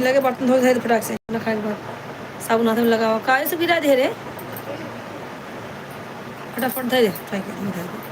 गिला के बर्तन धो दे फटाक से ना खाए के बाद साबुन हाथ में लगाओ काहे से गिरा दे रे फटाफट धो दे ट्राई कर धो दे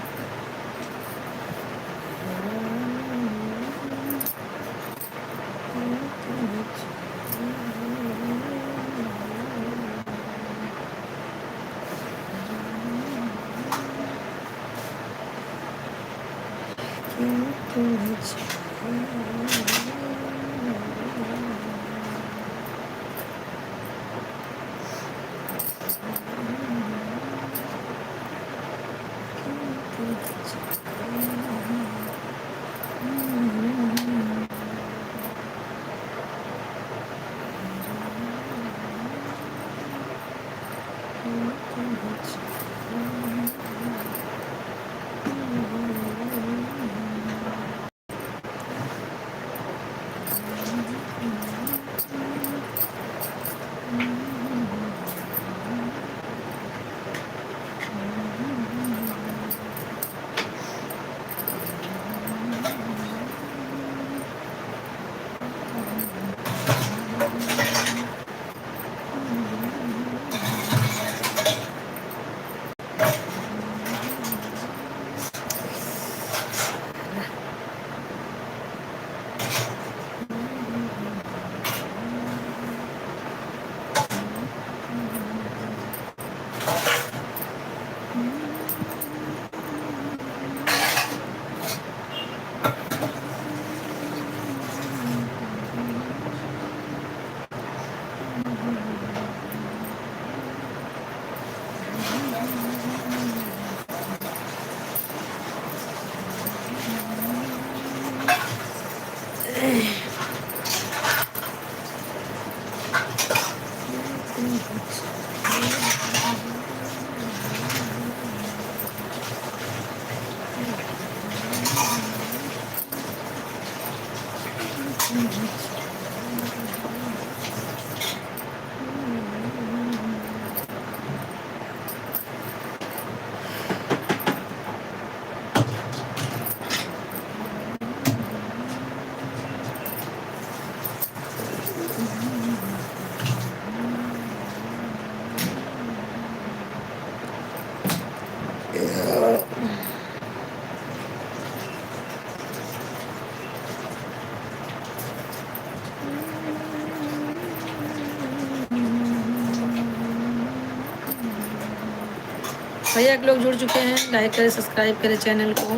भैया एक लोग जुड़ चुके हैं लाइक करें सब्सक्राइब करें चैनल को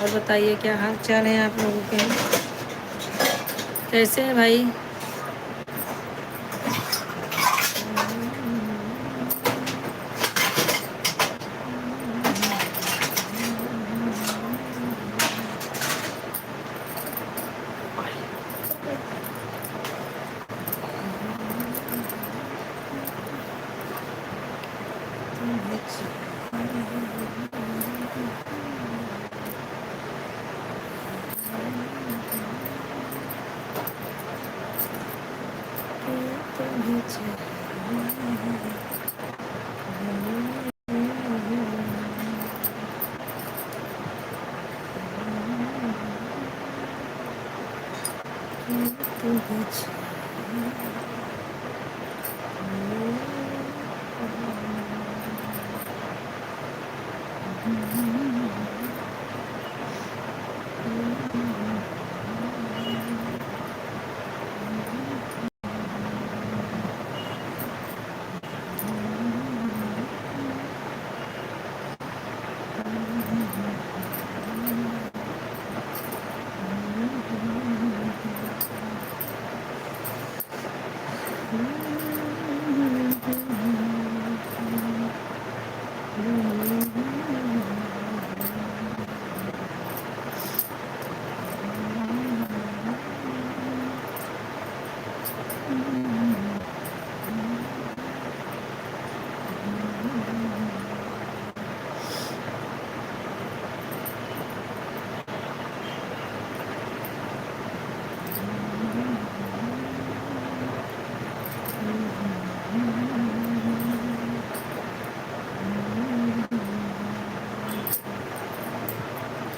और बताइए क्या हाल चाल है आप लोगों के कैसे हैं भाई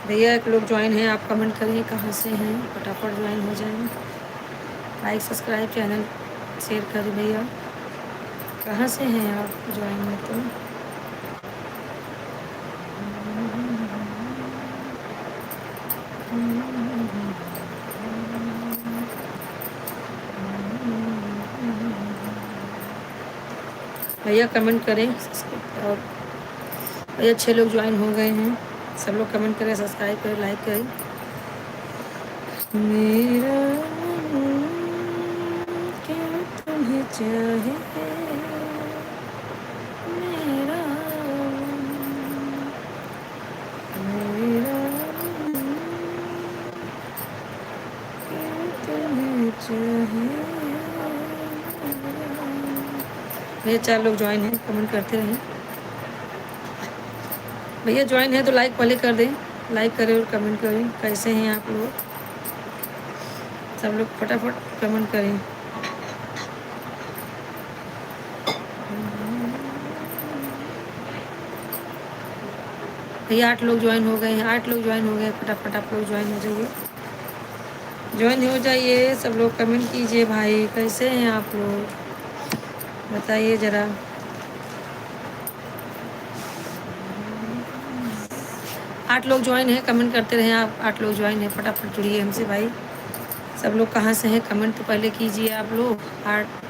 भैया एक लोग ज्वाइन हैं आप कमेंट करिए कहाँ से हैं फटाफट ज्वाइन हो जाएं लाइक सब्सक्राइब चैनल शेयर कर भैया। कहाँ से हैं आप ज्वाइन में तो? भैया कमेंट करें। और भैया 6 लोग ज्वाइन हो गए हैं, सब लोग कमेंट करें, सब्सक्राइब करें, लाइक करें। मेरा मन क्यों तुम्हें चाहे, मेरा मेरा तुम्हें चाहे। भैया 4 लोग ज्वाइन हैं, कमेंट करते रहें। भैया ज्वाइन है तो लाइक पहले कर दें, लाइक करें और कमेंट करें। कैसे हैं आप लोग? सब लोग फटाफट कमेंट करें। भैया 8 लोग ज्वाइन हो गए हैं, 8 लोग ज्वाइन हो गए। फटाफट आप लोग ज्वाइन हो जाइए, ज्वाइन हो जाइए। सब लोग कमेंट कीजिए। भाई कैसे हैं आप लोग बताइए ज़रा। 8 लोग ज्वाइन हैं, कमेंट करते रहे आप। 8 लोग ज्वाइन हैं, फटाफट जुड़िए हमसे भाई। सब लोग कहाँ से हैं कमेंट तो पहले कीजिए आप लोग।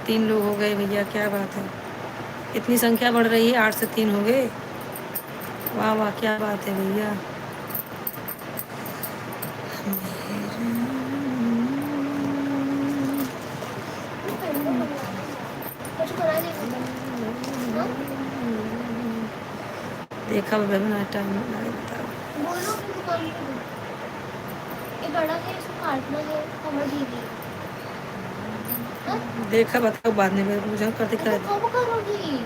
3 लोग हो गए भैया, क्या बात है, इतनी संख्या बढ़ रही है। 8 से 3 हो गए, वाह वाह क्या बात है भैया। देखा बना टाइम बताओ। बोलो अपनी दुकान पे दो। ये बड़ा है, इसको काटना है, कमर ढीली। देखा बताओ बाद में मुझे करते तो कर। कब करोगी?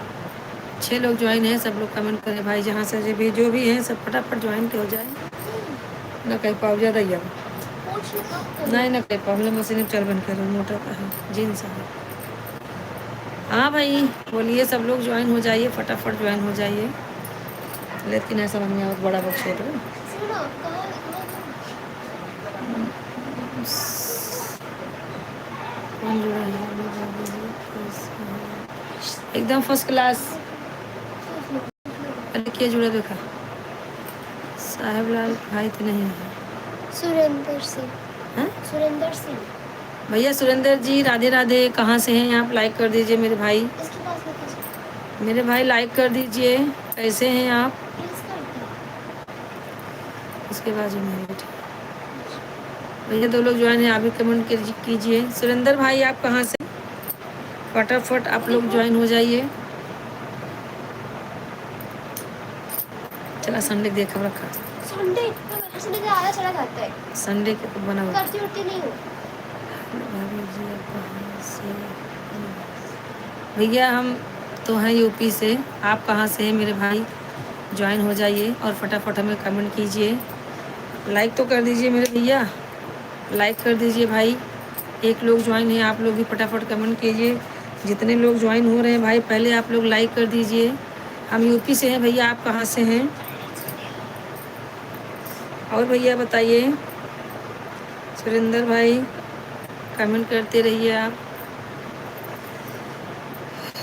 6 लोग ज्वाइन हैं, सब लोग कमेंट करें भाई। जहाँ से भी जो भी हैं सब फटाफट ज्वाइन हो जाए। ना कहीं पाओ ज़्यादा ही नहीं, ना कहीं पाओ मशीन चल बन कर मोटर का है जीन्स है। हाँ भाई बोलिए, सब लोग ज्वाइन हो जाइए, फटाफट ज्वाइन हो जाइए। लेकिन ऐसा समझ में बहुत बड़ा बक्स छोड़ रहे कौन जुड़ा है? एकदम फर्स्ट क्लास। क्या जुड़ा देखा? साहेब लाल भाई तो नहीं है। सुरेंद्र सिंह। हाँ सुरेंद्र सिंह। भैया सुरेंद्र जी राधे राधे। कहाँ से हैं आप? लाइक कर दीजिए मेरे भाई। इसके पास मेरे भाई लाइक कर दीजिए। कैसे हैं आप? उसके बाद भैया 2 लोग ज्वाइन हैं, आप भी कमेंट कीजिए। सुरेंद्र भाई आप कहाँ से? फटाफट आप लोग ज्वाइन हो जाइए। चला संडे देखा रखा। संडे संडे का आधा चला जाता है। संडे के तो बना करती उठती नहीं हो। भैया हम तो हैं यूपी से, आप कहाँ से हैं मेरे भाई? ज्वाइन हो जाइए और फटाफट हमें कमेंट कीजिए। लाइक तो कर दीजिए मेरे भैया, लाइक कर दीजिए भाई। 1 लोग ज्वाइन है, आप लोग भी फटाफट कमेंट कीजिए। जितने लोग ज्वाइन हो रहे हैं भाई पहले आप लोग लाइक कर दीजिए। हम यूपी से हैं भैया, आप कहाँ से हैं? और भैया बताइए। सुरेंद्र भाई कमेंट करते रहिए आप।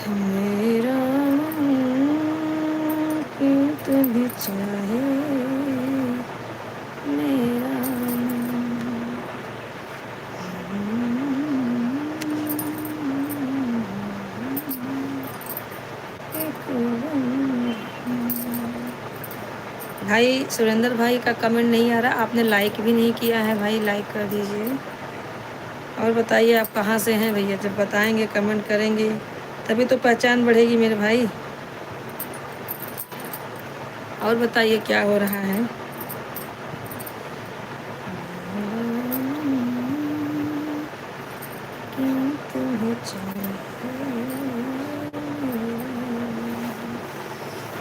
मेरा मन क्यों तुम्हें चाहे, मेरा भाई सुरेंद्र भाई का कमेंट नहीं आ रहा, आपने लाइक भी नहीं किया है भाई, लाइक कर दीजिए। और बताइए आप कहाँ से हैं भैया? जब बताएंगे कमेंट करेंगे तभी तो पहचान बढ़ेगी मेरे भाई। और बताइए क्या हो रहा है?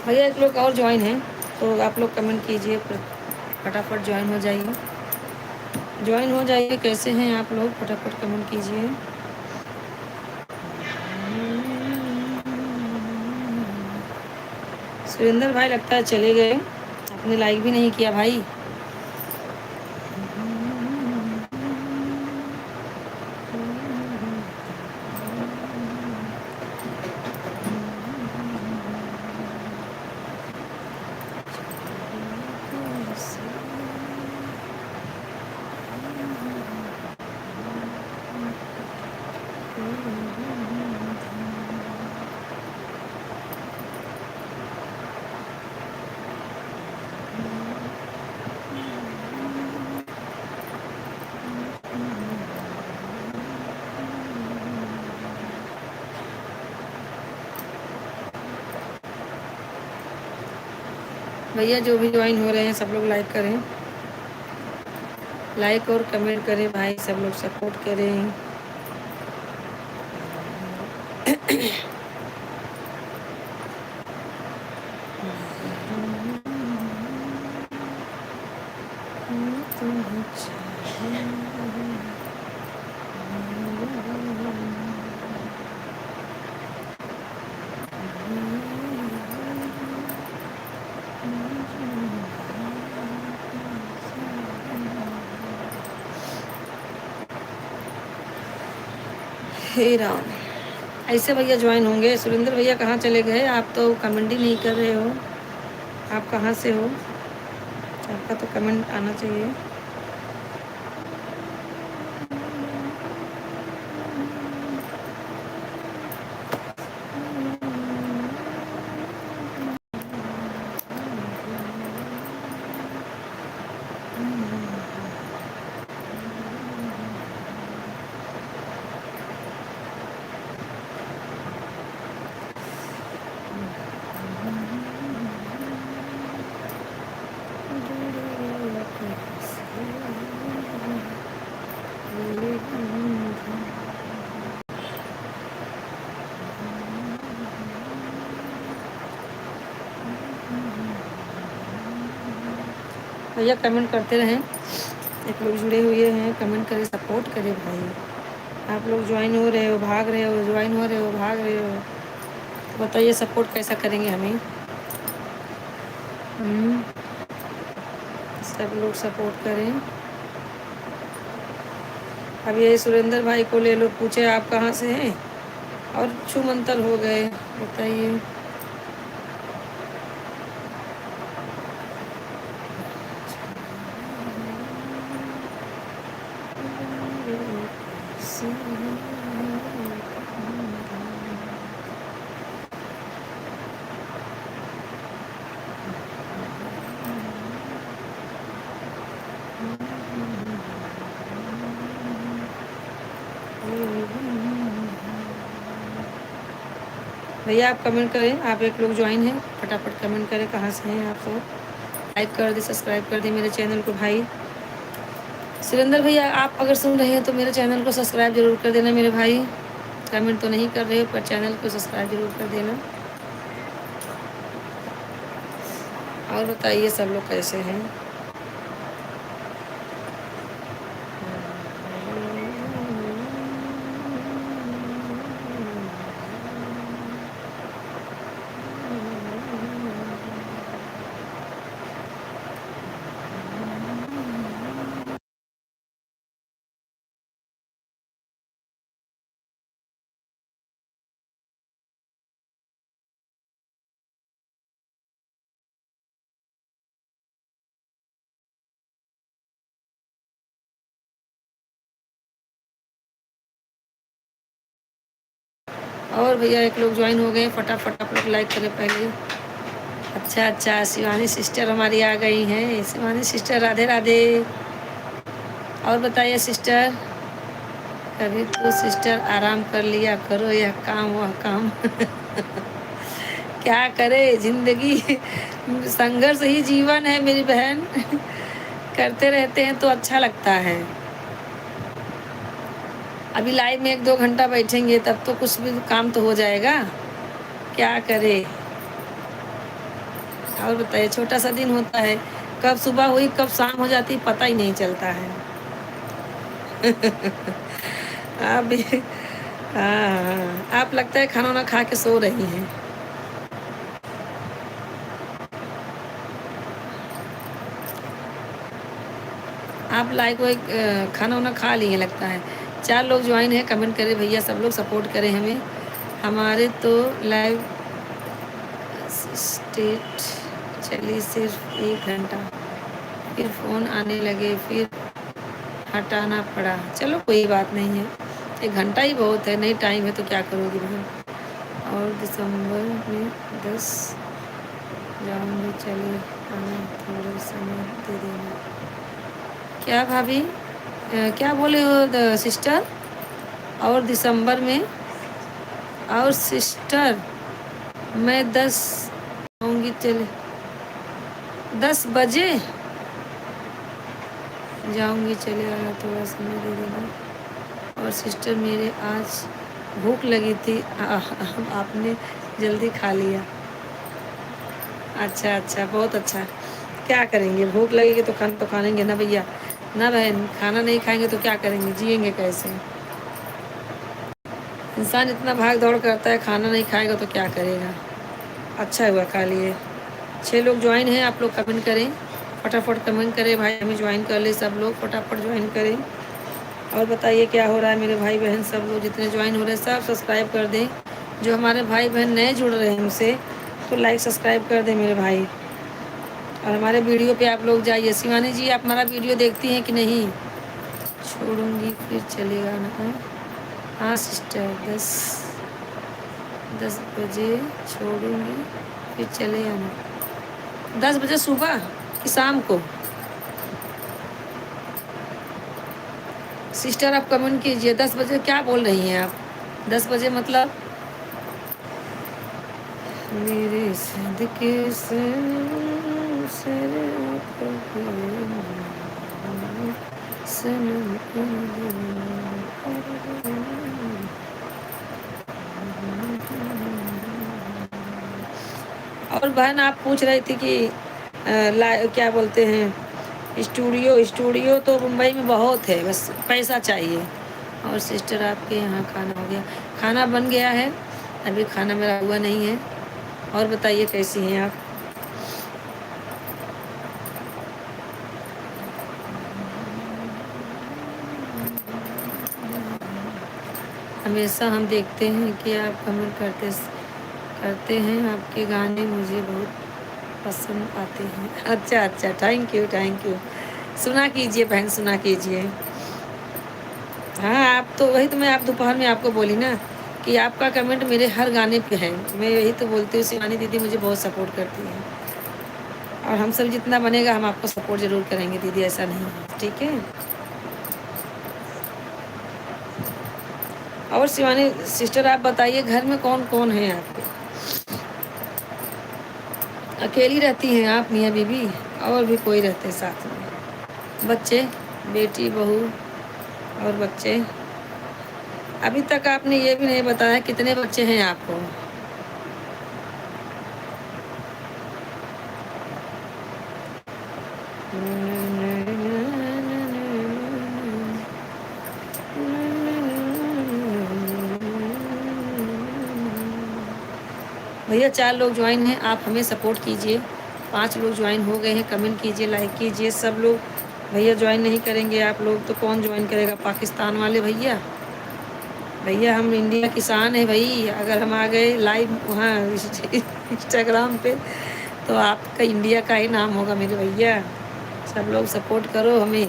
भैया 1 लोग और ज्वाइन हैं तो आप लोग कमेंट कीजिए, फटाफट ज्वाइन हो जाइए, ज्वाइन हो जाइए। कैसे हैं आप लोग? फटाफट कमेंट कीजिए। सुरेंद्र भाई लगता है चले गए, आपने लाइक भी नहीं किया भाई। भैया जो भी ज्वाइन हो रहे हैं सब लोग लाइक करें, लाइक और कमेंट करें भाई, सब लोग सपोर्ट करें। हे राम, ऐसे भैया ज्वाइन होंगे। सुरेंद्र भैया कहाँ चले गए? आप तो कमेंट ही नहीं कर रहे हो। आप कहाँ से हो? आपका तो कमेंट आना चाहिए। भैया कमेंट करते रहें, एक लोग जुड़े हुए हैं, कमेंट करें, सपोर्ट करें भाई। आप लोग ज्वाइन हो रहे हो, भाग रहे हो, ज्वाइन हो रहे हो, भाग रहे हो, तो बताइए सपोर्ट कैसा करेंगे हमें। सब लोग सपोर्ट करें। अब ये सुरेंद्र भाई को ले लो, पूछे आप कहाँ से हैं, और छूमंतर हो गए। बताइए भैया आप कमेंट करें। आप एक लोग ज्वाइन हैं, फटाफट कमेंट करें कहाँ से हैं आप सब। लाइक कर दे, सब्सक्राइब कर दे मेरे चैनल को भाई। सुरेंद्र भैया आप अगर सुन रहे हैं तो मेरे चैनल को सब्सक्राइब जरूर कर देना मेरे भाई। कमेंट तो नहीं कर रहे हो पर चैनल को सब्सक्राइब जरूर कर देना। और बताइए सब लोग कैसे हैं। और भैया एक लोग ज्वाइन हो गए, फटाफट आप लोग लाइक करें पहले। अच्छा अच्छा, शिवानी सिस्टर हमारी आ गई हैं। शिवानी सिस्टर राधे राधे। और बताइए सिस्टर, कभी तो सिस्टर आराम कर लिया करो, यह काम वह काम। क्या करे, जिंदगी संघर्ष ही जीवन है मेरी बहन। करते रहते हैं तो अच्छा लगता है। अभी लाइव में 1-2 घंटा बैठेंगे तब तो कुछ भी काम तो हो जाएगा। क्या करे। और बताइए, छोटा सा दिन होता है, कब सुबह हुई कब शाम हो जाती पता ही नहीं चलता है। आप भी, हाँ, आप लगता है खाना ना खा के सो रही हैं। आप लाइक वाइक खाना वाना खा लिए लगता है। 4 लोग ज्वाइन है, कमेंट करें भैया, सब लोग सपोर्ट करें हमें। हमारे तो लाइव स्टेट चली सिर्फ 1 घंटा, फिर फ़ोन आने लगे, फिर हटाना पड़ा। चलो कोई बात नहीं है, 1 घंटा ही बहुत है, नहीं टाइम है तो क्या करोगी बहन। और दिसंबर में 10 जाऊँगी, चले आना, थोड़ा समय दे देना। क्या भाभी, क्या बोले हो सिस्टर? और दिसंबर में, और सिस्टर मैं 10 आऊँगी, चले 10 बजे जाऊंगी, चले आना, थोड़ा समय दे देना। और सिस्टर मेरे आज भूख लगी थी, आपने जल्दी खा लिया। अच्छा अच्छा, बहुत अच्छा। क्या करेंगे, भूख लगेगी तो खाना तो खाएंगे ना भैया, ना बहन। खाना नहीं खाएंगे तो क्या करेंगे, जिएंगे कैसे। इंसान इतना भाग दौड़ करता है, खाना नहीं खाएगा तो क्या करेगा। अच्छा हुआ खा लिए। 6 लोग ज्वाइन हैं, आप लोग कमेंट करें, फटाफट कमेंट करें भाई, हमें ज्वाइन कर ले सब लोग, फटाफट ज्वाइन करें। और बताइए क्या हो रहा है मेरे भाई बहन, सब लोग जितने ज्वाइन हो रहे हैं सब सब्सक्राइब कर दें। जो हमारे भाई बहन नए जुड़ रहे हैं हमसे, तो लाइक सब्सक्राइब कर दें मेरे भाई। और हमारे वीडियो पे आप लोग जाइए। शिवानी जी, आप हमारा वीडियो देखती हैं कि नहीं? छोड़ूंगी फिर चलेगा ना? हाँ सिस्टर, 10 बजे छोड़ूंगी फिर चले आना। 10 बजे सुबह कि शाम को? सिस्टर आप कमेंट कीजिए, 10 बजे क्या बोल रही हैं आप? 10 बजे मतलब मेरे सदके से सनम और बहन आप पूछ रही थी कि क्या बोलते हैं, स्टूडियो, स्टूडियो तो मुंबई में बहुत है, बस पैसा चाहिए। और सिस्टर आपके यहाँ खाना हो गया? खाना बन गया है, अभी खाना मेरा हुआ नहीं है। और बताइए कैसी हैं आप? हमेशा हम देखते हैं कि आप कमेंट करते हैं, आपके गाने मुझे बहुत पसंद आते हैं। अच्छा अच्छा, थैंक यू थैंक यू। सुना कीजिए बहन, सुना कीजिए। हाँ, आप तो वही तो मैं आप दोपहर में आपको बोली ना कि आपका कमेंट मेरे हर गाने पे है। मैं यही तो बोलती हूँ, शिवानी दीदी मुझे बहुत सपोर्ट करती है। और हम सब जितना बनेगा हम आपको सपोर्ट ज़रूर करेंगे दीदी, ऐसा नहीं है, ठीक है। और शिवानी सिस्टर आप बताइए, घर में कौन कौन है आपके? अकेली रहती हैं आप, मियाँ बीबी, और भी कोई रहते हैं साथ में? बच्चे, बेटी, बहू और बच्चे? अभी तक आपने ये भी नहीं बताया कितने बच्चे हैं आपको? भैया 4 लोग ज्वाइन हैं, आप हमें सपोर्ट कीजिए। 5 लोग ज्वाइन हो गए हैं, कमेंट कीजिए, लाइक कीजिए सब लोग। भैया ज्वाइन नहीं करेंगे आप लोग तो कौन ज्वाइन करेगा? पाकिस्तान वाले भैया। भैया हम इंडिया किसान है भाई, अगर हम आ गए लाइव वहाँ इंस्टाग्राम पे तो आपका इंडिया का ही नाम होगा मेरे भैया। सब लोग सपोर्ट करो हमें,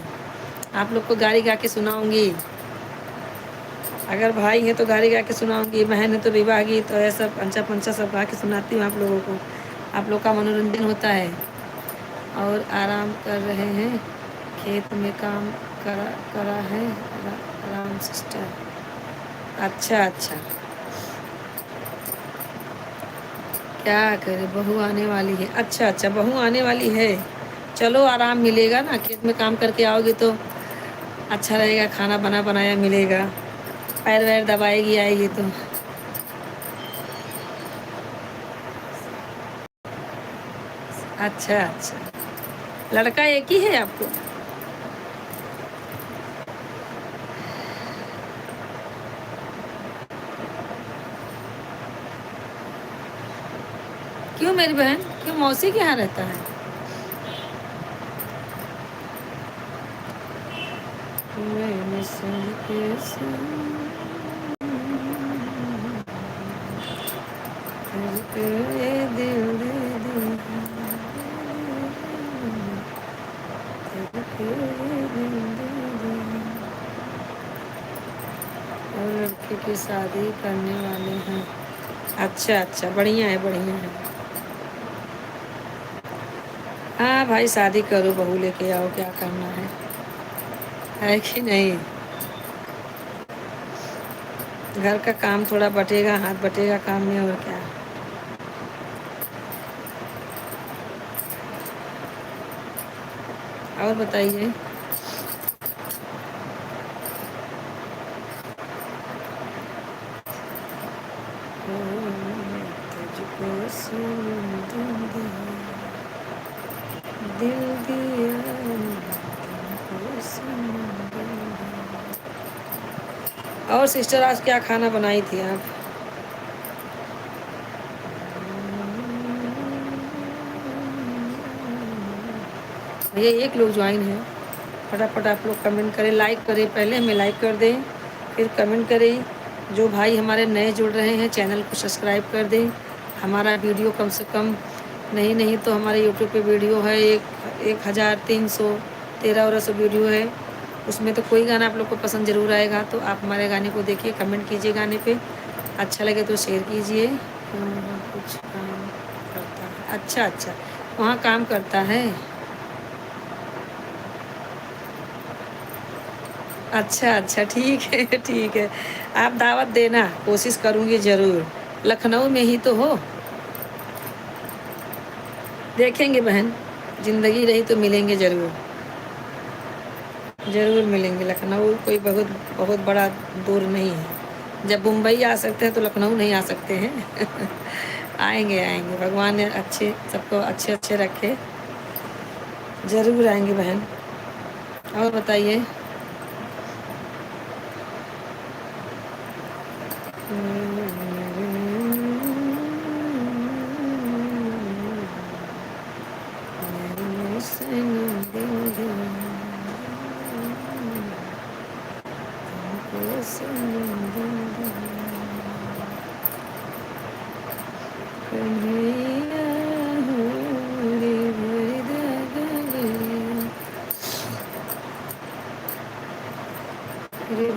आप लोग को गाड़ी गा के सुनाऊंगी। अगर भाई है तो गाड़ी गा के सुनाऊंगी, बहन है तो विवाह गीत और ऐसा पंचा पंचा सब गा के सुनाती हूँ आप लोगों को। आप लोग का मनोरंजन होता है। और आराम कर रहे हैं, खेत में काम करा है आराम सिस्टर। अच्छा अच्छा, क्या करे, बहू आने वाली है? अच्छा अच्छा, बहू आने वाली है, चलो आराम मिलेगा ना, खेत में काम करके आओगे तो अच्छा रहेगा, खाना बना बनाया मिलेगा, पैर वैर दबाएगी आएगी तो। अच्छा अच्छा, लड़का एक ही है आपको? क्यों मेरी बहन, क्यों मौसी के यहाँ रहता है? मैंने सदके से तुझको ये दिल दे दिया, तुझको ये दिल दे दिया। और लड़के की शादी करने वाले हैं? अच्छा अच्छा, बढ़िया है बढ़िया है। हाँ भाई, शादी करो, बहू लेके आओ, क्या करना है कि नहीं? घर का काम थोड़ा बटेगा, हाथ बटेगा काम में, और क्या। और बताइए। तुझको सनम दिल दिया, तुमको सनम दिल दिया। और सिस्टर आज क्या खाना बनाई थी आप? भैया एक लोग ज्वाइन है, फटाफट आप लोग कमेंट करें, लाइक करें, पहले हमें लाइक कर दें, फिर कमेंट करें। जो भाई हमारे नए जुड़ रहे हैं चैनल को सब्सक्राइब कर दें। हमारा वीडियो कम से कम नहीं तो हमारे यूट्यूब पे वीडियो है 1300 वीडियो है, उसमें तो कोई गाना आप लोग को पसंद ज़रूर आएगा। तो आप हमारे गाने को देखिए, कमेंट कीजिए, गाने पे अच्छा लगे तो शेयर कीजिए। कुछ काम करता है, अच्छा अच्छा, वहाँ काम करता है, अच्छा अच्छा, ठीक है ठीक है। आप दावत देना, कोशिश करूँगी ज़रूर। लखनऊ में ही तो हो, देखेंगे बहन, ज़िंदगी रही तो मिलेंगे ज़रूर, ज़रूर मिलेंगे। लखनऊ कोई बहुत बहुत बड़ा दूर नहीं है। जब मुंबई आ सकते हैं तो लखनऊ नहीं आ सकते हैं। आएंगे आएंगे, भगवान ने अच्छे सबको अच्छे अच्छे रखे, ज़रूर आएंगे बहन। और बताइए।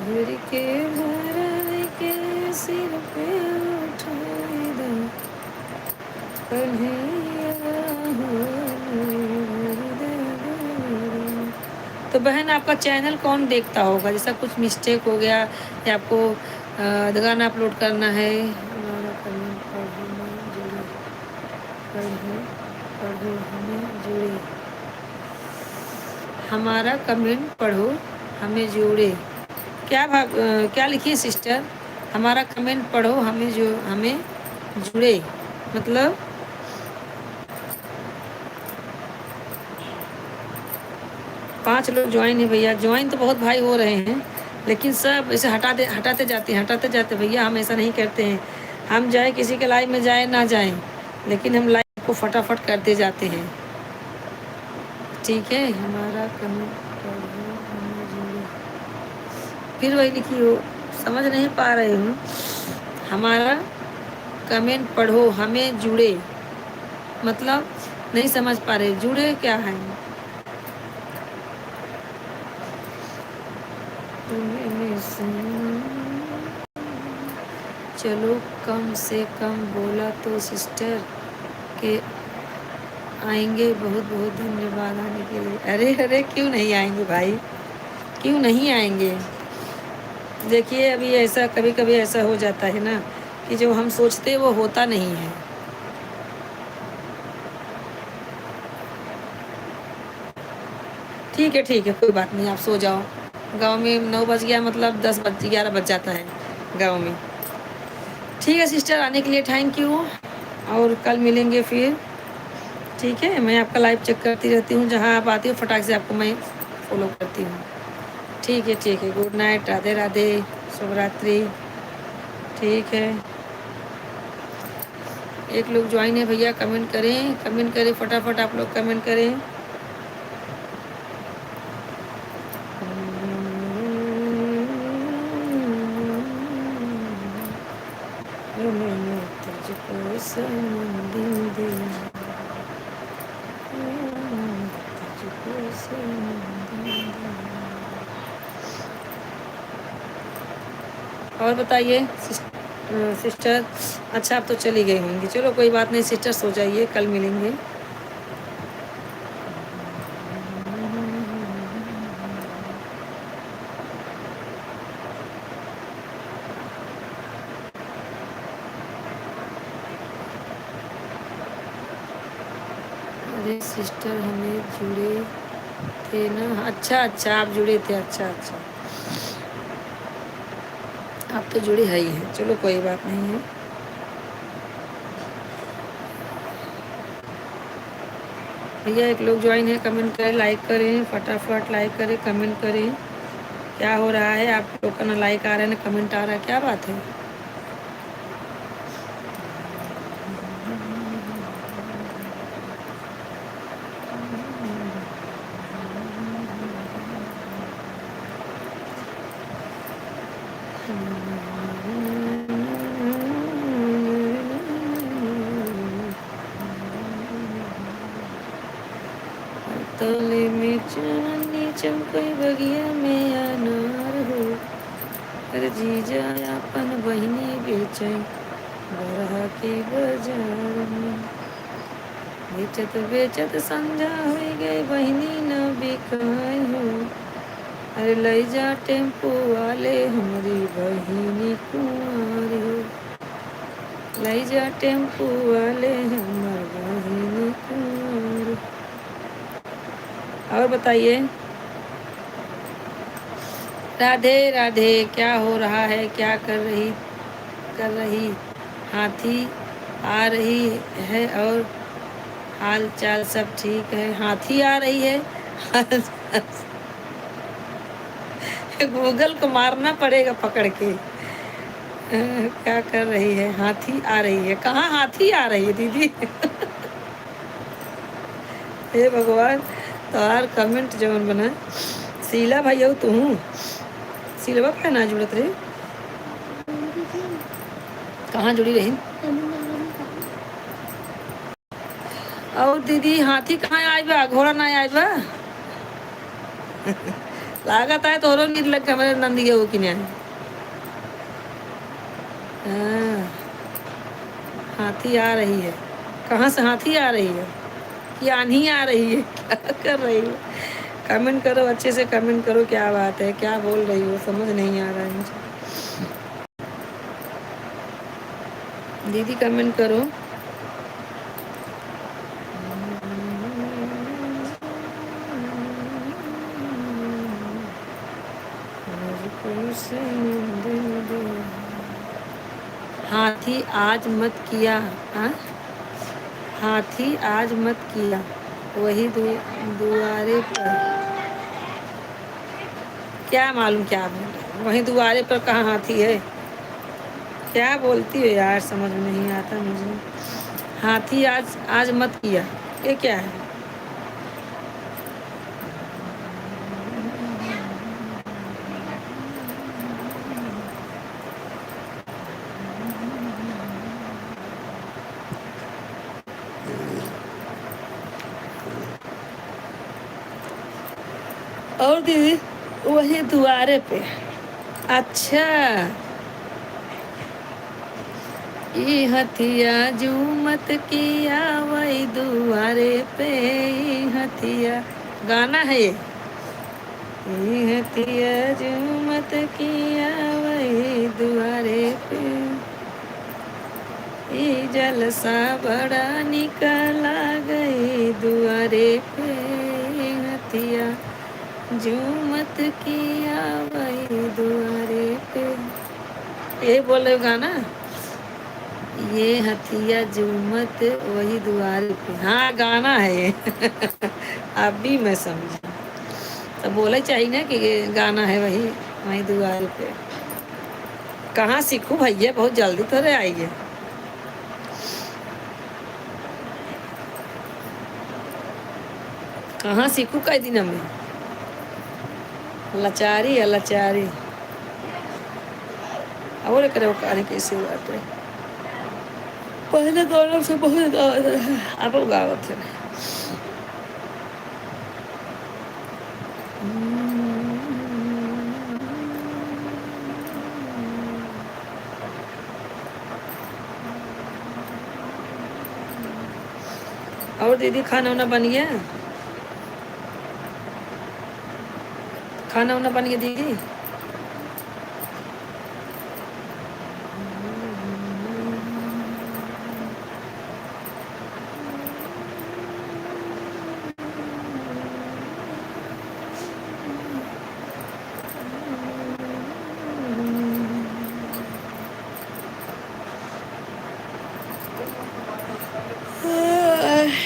भर के भराई के सिर पे उठाई दो कन्हैया हो। तो बहन आपका चैनल कौन देखता होगा? जैसा कुछ मिस्टेक हो गया या आपको गाना अपलोड करना है, हमारा कमेंट पढ़ो हमें जुड़े, पढ़ो हमें जुड़े, हमारा कमेंट पढ़ो हमें जोड़े। क्या क्या लिखिए सिस्टर? हमारा कमेंट पढ़ो हमें हमें जुड़े, मतलब 5 लोग ज्वाइन है भैया। ज्वाइन तो बहुत भाई हो रहे हैं, लेकिन सब ऐसे हटाते जाते भैया। हम ऐसा नहीं करते हैं, हम जाए किसी के लाइव में जाए ना जाए, लेकिन हम लाइव को फटाफट करते जाते हैं, ठीक है। हमारा कमेंट पढ़ो हमें जुड़े, फिर वही लिखी हो, समझ नहीं पा रही हूँ। हमारा कमेंट पढ़ो हमें जुड़े, मतलब नहीं समझ पा रहे, जुड़े क्या है? चलो कम से कम बोला तो सिस्टर के आएंगे, बहुत बहुत धन्यवाद आने के लिए। अरे अरे, क्यों नहीं आएंगे भाई, क्यों नहीं आएंगे? देखिए अभी ऐसा कभी कभी ऐसा हो जाता है ना कि जो हम सोचते हैं वो होता नहीं है। ठीक है, कोई बात नहीं, आप सो जाओ। गांव में 9 बज गया, मतलब 11 बज जाता है गांव में। ठीक है सिस्टर, आने के लिए थैंक यू, और कल मिलेंगे फिर, ठीक है। मैं आपका लाइव चेक करती रहती हूँ, जहाँ आप आती हो फटाक से आपको मैं फॉलो करती हूँ। ठीक है, गुड नाइट, राधे राधे, शुभ रात्रि, ठीक है। एक लोग ज्वाइन है भैया, कमेंट करें फटाफट, आप लोग कमेंट करें। तुझको सनम दिल दिया, तुझको सनम दिल दिया। और बताइए सिस्टर, अच्छा आप तो चली गई होंगी, चलो कोई बात नहीं सिस्टर, सो जाइए, कल मिलेंगे। अरे सिस्टर हमें जुड़े थे ना। अच्छा अच्छा, आप जुड़े थे, अच्छा अच्छा। आप तो जुड़े है ही हैं, चलो कोई बात नहीं है। भैया एक लोग ज्वाइन है, कमेंट करें, लाइक करें, फटाफट लाइक करें, कमेंट करें। क्या हो रहा है? आप लोग का ना लाइक आ रहा है ना कमेंट आ रहा है, क्या बात है? तले में चांदनी चमके बगिया में अनार हो। अरे जीजा अपन बहिनी बेचे बरहा के बाजार में। बेचत बेचत संझा हो गई, बहिनी न बिकाई हो। अरे लई जा टेम्पो वाले हमारी बहिनी कुंवारी हो। लई जा टेम्पो वाले हमार बहिनी कुंवारी। और बताइए। राधे राधे, क्या हो रहा है? क्या कर रही हाथी आ रही है? और हाल चाल सब ठीक है? हाथी आ रही है? गूगल को मारना पड़ेगा पकड़ के। क्या कर रही है? हाथी आ रही है? कहाँ हाथी आ रही है दीदी? हे भगवान, तो यार कमेंट जवन बना। शीला भैया तू सिलवा का ना जुड़त रही? कहाँ जुड़ी रही? और दीदी हाथी कहाँ आए बा? घोड़ा ना आए बा? लागत है तोरो नींद लग के हमारे नंदी के वो कि नहीं? हाँ, हाथी आ रही है। कहाँ से हाथी आ रही है? कि आंधी आ रही है? क्या कर रही है? कमेंट करो, अच्छे से कमेंट करो, क्या बात है, क्या बोल रही हो, समझ नहीं आ रहा है मुझे। दीदी कमेंट करो। हाथी आज मत किया। हाँ, हाथी आज मत किया वही दुआरे पर। क्या मालूम क्या बोल रहे, वही दुआरे पर कहाँ हाथी है? क्या बोलती हो यार, समझ में नहीं आता मुझे। हाथी आज आज मत किया, ये क्या है? और दीदी वही दुआरे पे। अच्छा, ये हथिया जू मत किया वही दुआरे पे। ये हथिया गाना है ये। हथिया जू मत किया वही दुआरे पे। ये जलसा बड़ा निकला गई दुआरे पे। ये हथिया जू मत किया वही दुआरे पे। ये बोले गाना। ये हथिया जुमत वही दुआरे पे। हाँ गाना है ये। अभी मैं समझी। तो बोले चाहिए ना कि ये गाना है वही वही दुआरे पे। कहाँ सीखूं भैया, बहुत जल्दी थोड़े आई है। कहाँ सीखूं कई दिन में। लाचारी है लाचारी। और करे वो कैसे बात है। पहले गौरव से बहुत अब गावत है। और दीदी खाना वाना बन गया? खाना वाना बन गया दीदी?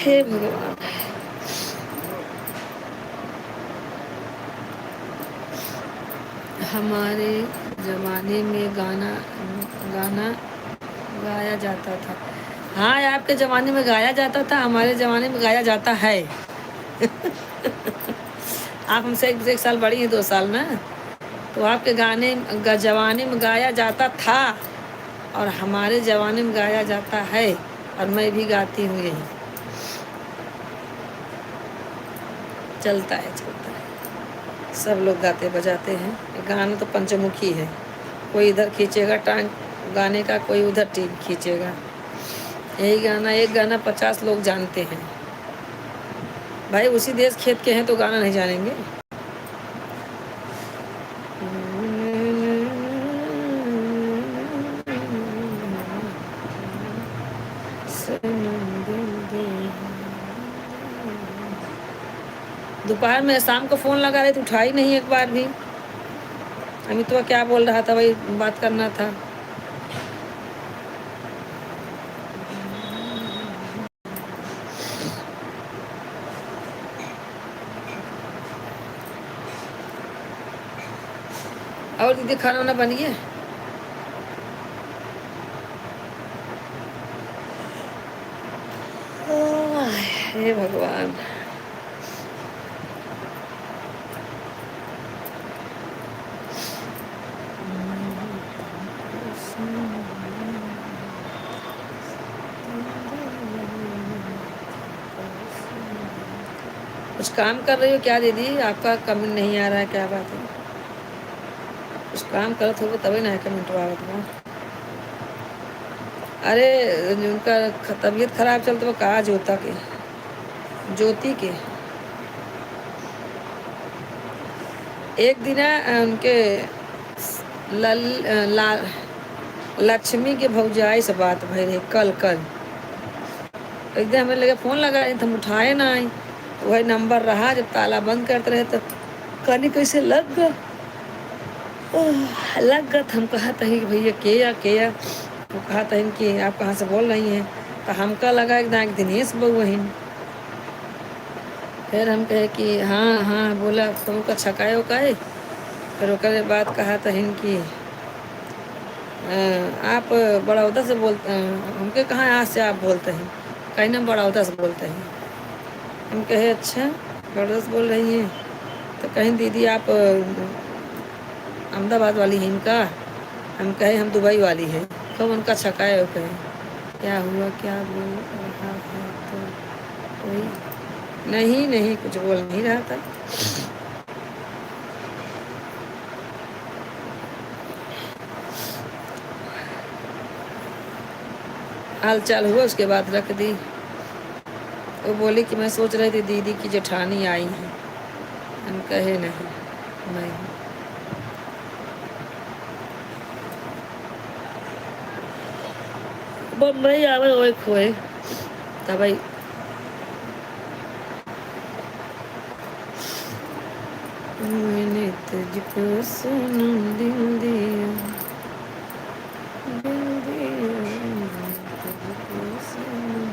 हे भगवान। हमारे ज़माने में गाना गाना गाया जाता था। हाँ, आपके ज़माने में गाया जाता था, हमारे ज़माने में गाया जाता है। आप हमसे एक साल बड़ी हैं, 2 साल ना। तो आपके ज़माने में गाया जाता था और हमारे ज़माने में गाया जाता है, और मैं भी गाती हूँ यही। चलता है, चलता है। सब लोग गाते बजाते हैं। गाना तो पंचमुखी है, कोई इधर खींचेगा टांग गाने का, कोई उधर टीम खींचेगा। यही गाना, एक गाना 50 लोग जानते हैं। भाई उसी देश खेत के हैं तो गाना नहीं जानेंगे। दोपहर में शाम को फ़ोन लगा रहे तो उठाई नहीं एक बार भी। अमित तो क्या बोल रहा था, भाई बात करना था। और दीदी खाना वाना बनिए? हे भगवान। कुछ काम कर रही हो क्या दीदी? आपका कमेंट नहीं आ रहा है, क्या बात है? कुछ काम करो थोड़ा तभी ना कमेंट आवत बा। अरे उनका तबीयत खराब चलता वो कहा ज्योति के एक दिन उनके लक्ष्मी के भौजाई से बात भई रही कल। एक दिन हमें लगे फ़ोन लगा रहे थे, हम उठाए ना आई। वही नंबर रहा, जब ताला बंद करते रहे तो कहानी कैसे लग गया। तो हम कहा था कि भैया के या वो कहा था कि आप कहाँ से बोल रही हैं, तो हमका लगा एक दिनेश बउहिन। फिर हम कहे कि हाँ बोला फोन का छकाए उकाए। फिर ओकर बाद कहा था कि आप बड़ौदा से बोलते हैं। हमके कहाँ यहाँ से आप बोलते हैं, कहीं ना बड़ौदा से बोलते हैं। हम कहे अच्छा बड़ौदा से बोल रही हैं, तो कहीं दीदी आप अहमदाबाद वाली हैं इनका। हम कहे हम दुबई वाली है। तो उनका छकाए हो कहे क्या हुआ, क्या बोल रहा है, तो कोई नहीं कुछ बोल नहीं रहा था। हाल चाल हुआ, उसके बाद रख दी। वो बोली कि मैं सोच रही थी दीदी की जेठानी आई है। हम कहे नहीं। बम्बई आवे वो खोए तब मैंने तुझको सनम दिल दिया, दिल दिया तुझको सनम।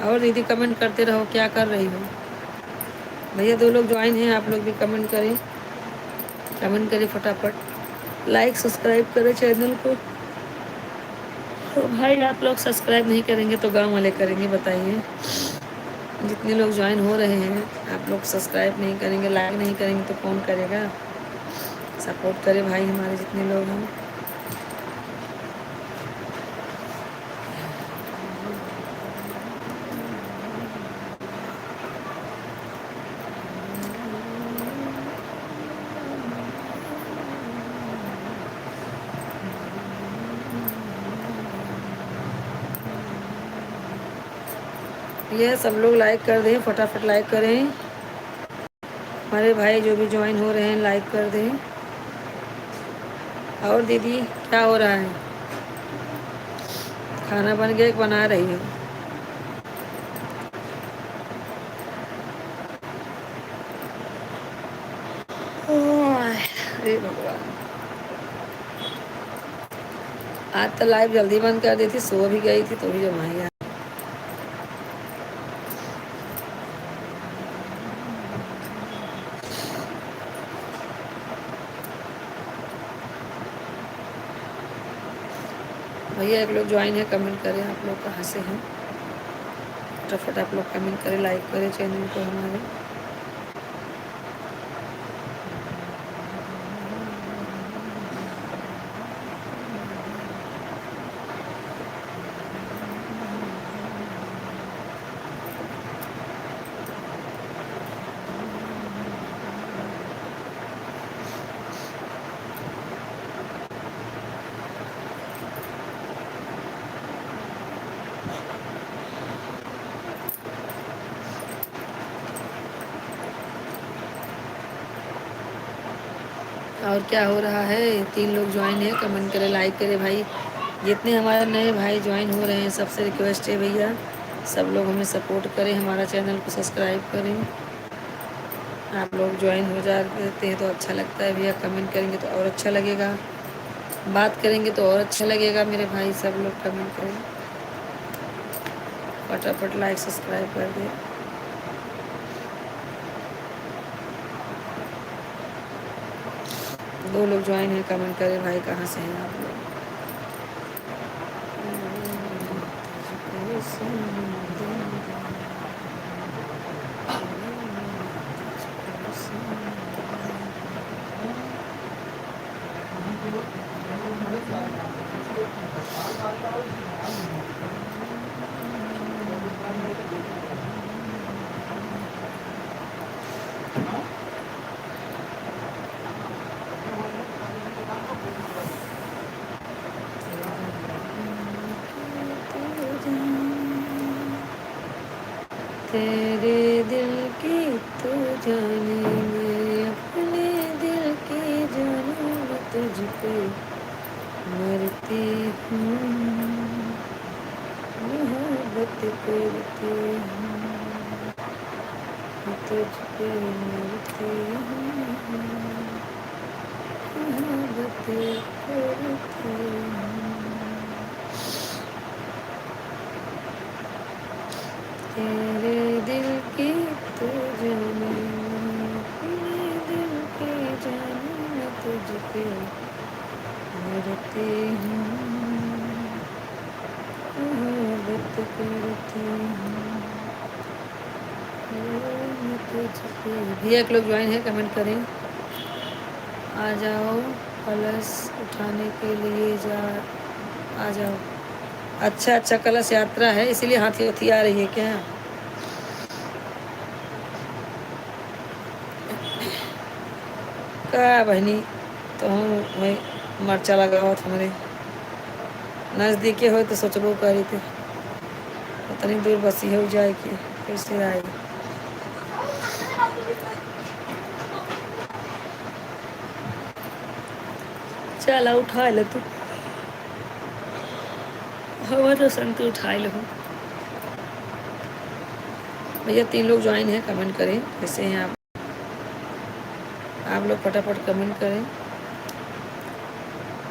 और दीदी कमेंट करते रहो, क्या कर रही हो? भैया 2 लोग ज्वाइन हैं, आप लोग भी कमेंट करें फटाफट। लाइक सब्सक्राइब करें चैनल को। तो भाई आप लोग सब्सक्राइब नहीं करेंगे तो गांव वाले करेंगे, बताइए। जितने लोग ज्वाइन हो रहे हैं, आप लोग सब्सक्राइब नहीं करेंगे, लाइक नहीं करेंगे तो कौन करेगा? सपोर्ट करें भाई हमारे जितने लोग हैं। ये सब लोग लाइक कर दें, फटाफट लाइक करें। हमारे भाई जो भी ज्वाइन हो रहे हैं लाइक कर दें। और दीदी क्या हो रहा है? खाना बन गया, बना रही हूँ। अरे भगवान, आज तो लाइव जल्दी बंद कर दी थी, सो भी गई थी तो भी जब वहीं आ। भैया एक लोग ज्वाइन है, कमेंट करें आप लोग कहाँ से हैं, फटाफट आप लोग कमेंट करें, लाइक करें चैनल को हमारे। और क्या हो रहा है, 3 लोग ज्वाइन है, कमेंट करें, लाइक करें भाई। जितने हमारे नए भाई ज्वाइन हो रहे हैं सबसे रिक्वेस्ट है भैया, सब लोग हमें सपोर्ट करें, हमारा चैनल को सब्सक्राइब करें। आप लोग ज्वाइन हो जाते हैं तो अच्छा लगता है भैया, कमेंट करेंगे तो और अच्छा लगेगा, बात करेंगे तो और अच्छा लगेगा मेरे भाई। सब लोग कमेंट करें, फटाफट लाइक सब्सक्राइब कर दें। 2 लोग ज्वाइन हैं, कमेंट करें भाई कहाँ से हैं आप लोग। तेरे दिल की तू जाने, मैं अपने दिल की जानू, मैं तुझ पे मरती हूँ, मोहब्बत करती हूँ, मैं तुझ पे मरती हूँ, मोहब्बत करती हूँ। तेरे दिल की तू जाने, अपने दिल की जाने, मैं तुझ पे मरती हूँ, मोहब्बत करती हूँ, मैं तुझ पे। भैया एक लोग ज्वाइन है, कमेंट करें, आ जाओ कलश उठाने के लिए आ जाओ। अच्छा अच्छा, कलश यात्रा है इसीलिए हाथी उथी आ रही है क्या? का बहनी तो हम वही मर्चा लगावत हमारे नज़दीके हो तो सोचबो करी थे, उतनी दूर बसी हो जाए कि कैसे आए। चला उठा ले तू, हमारा संग तो उठा लो। भैया 3 लोग ज्वाइन हैं, कमेंट करें कैसे हैं आप लोग फटाफट कमेंट करें।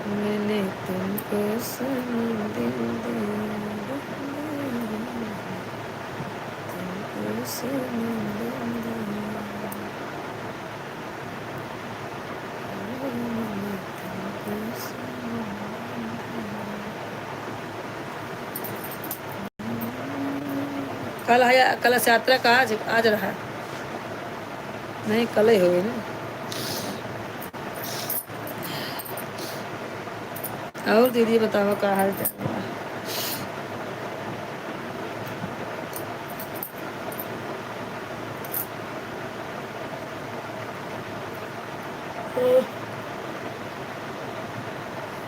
मैंने तुमको सनम दिल दिया, तुमको सनम दिल दिया, मैंने तुमको सनम दिल। कल आया, कलश यात्रा का आज रहा नहीं, कल ही होगी ना। और दीदी बताओ क्या हाल चाल है?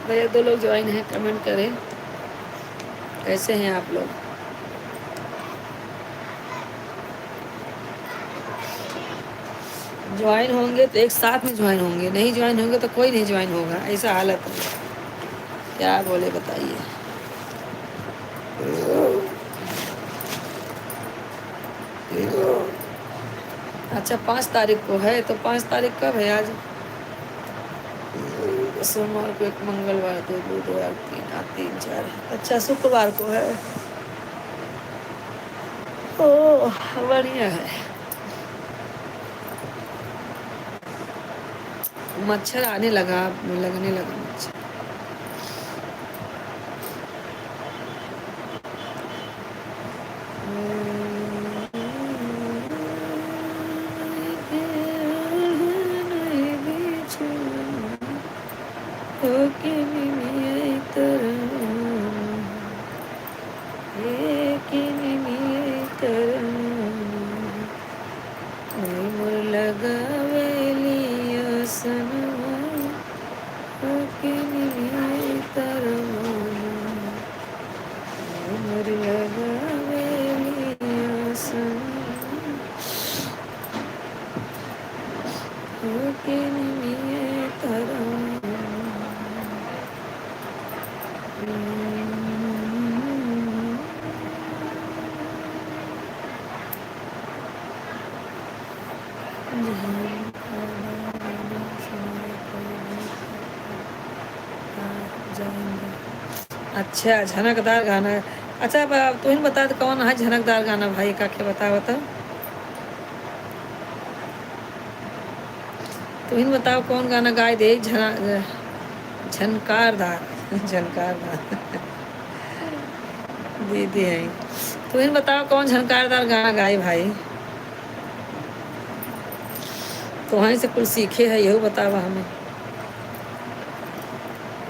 भैया 2 लोग ज्वाइन हैं, कमेंट करें कैसे हैं आप लोग। ज्वाइन होंगे तो एक साथ में ज्वाइन होंगे, नहीं ज्वाइन होंगे तो कोई नहीं ज्वाइन होगा, ऐसा हालत है, क्या बोले बताइए। अच्छा 5 तारीख को है, तो 5 तारीख कब है आज? सोमवार को एक, मंगलवार को बुधवार 3, आज 3 4, अच्छा शुक्रवार को है। ओह बढ़िया है। मच्छर आने लगा, लगने लगा मच्छर। अच्छा झनकदार गाना है। अच्छा अब तुम बता दो कौन है झनकदार गाना भाई का, क्या बताओ बताओ, तुम बताओ कौन गाना गाए दे झनकारदार झनकारदार दीदी है। तुम बताओ कौन झनकारदार गाना गाए भाई, तो वहीं से कुछ सीखे है, यही बतावा हमें।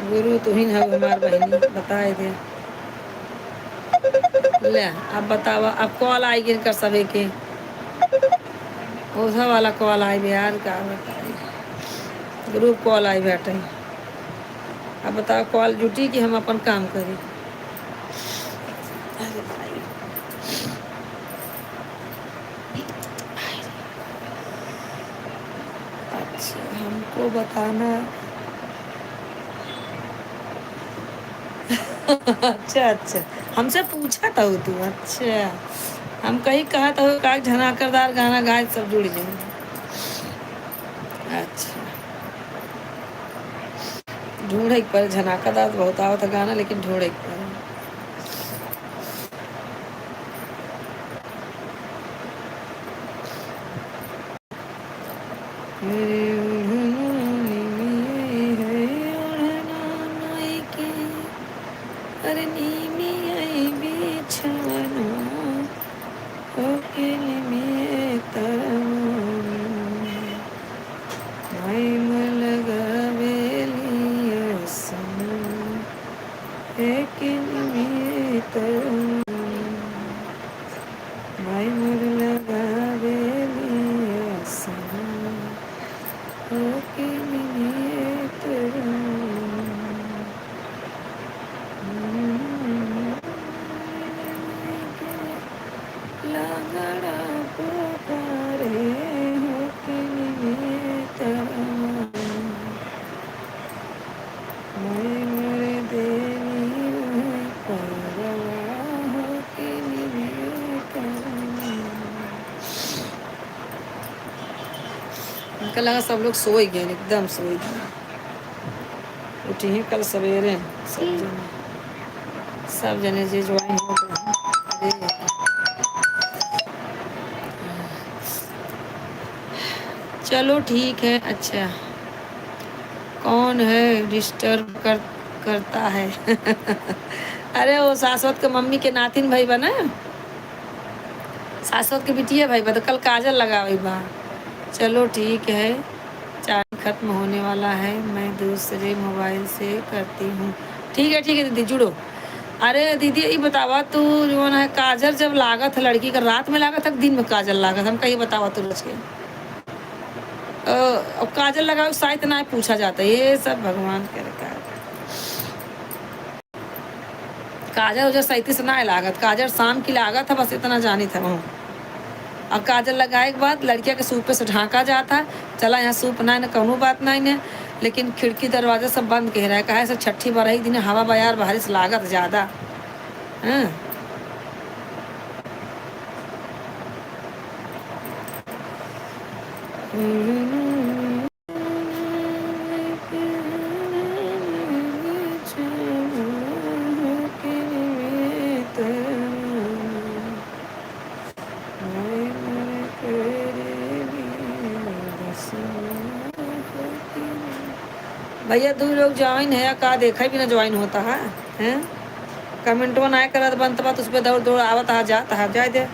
गुरु तुहिन है हमार बहनी, बताए दे ले। अब बतावा, अब कॉल आएगी कर सभी के, ओझा वाला कॉल आई यार, क्या बताइए, ग्रुप कॉल आई बैठे। अब बताओ कॉल जुटी कि हम अपन काम करें। अच्छा हमको बताना अच्छा अच्छा, हमसे पूछा था तू, अच्छा हम कहीं कहा था का झनाकरदार गाना गाए सब जुड़ जाए। अच्छा ढूंढे पर, झनाकरदार बहुत आवा था गाना, लेकिन ढूंढे पर। कल लगा सब लोग सो ही गए, एकदम सो ही गए, उठी ही कल सवेरे सब जने जे ज्वाइन हो गए। चलो ठीक है। अच्छा कौन है डिस्टर्ब करता है अरे वो शाश्वत के मम्मी के नातिन भाई बना, शाश्वत के बिटिया भाई बा, तो कल काजल लगा हुई बा। चलो ठीक है, चार्ज खत्म होने वाला है, मैं दूसरे मोबाइल से करती हूँ। ठीक है दीदी जुड़ो। अरे दीदी ये बतावा तू जो है काजल जब लागत है लड़की का, रात में लागत है दिन में काजल लागत, हम कहीं बतावा तू रोज के काजल लगाओ शायद ना पूछा जाता है, ये सब भगवान के रखा है। काजल उजर सैतीस ना लागत, काजल शाम की लागत है, बस इतना जानी था वहाँ। और काजल लगाए के बाद लड़किया के सूप पे से ढांका जाता है, चला यहाँ सूप ना न कौनो बात नहीं ने, लेकिन खिड़की दरवाजा सब बंद कह रहा है, कहे से छठी बरही दिन हवा बयार बारिश लागत ज़्यादा। हाँ भैया 2 लोग ज्वाइन है का देखा भी ना ज्वाइन होता है हैं। कमेंटवा ना करत बनत बात उस पर दौड़ दौड़ आवत आ जाए दे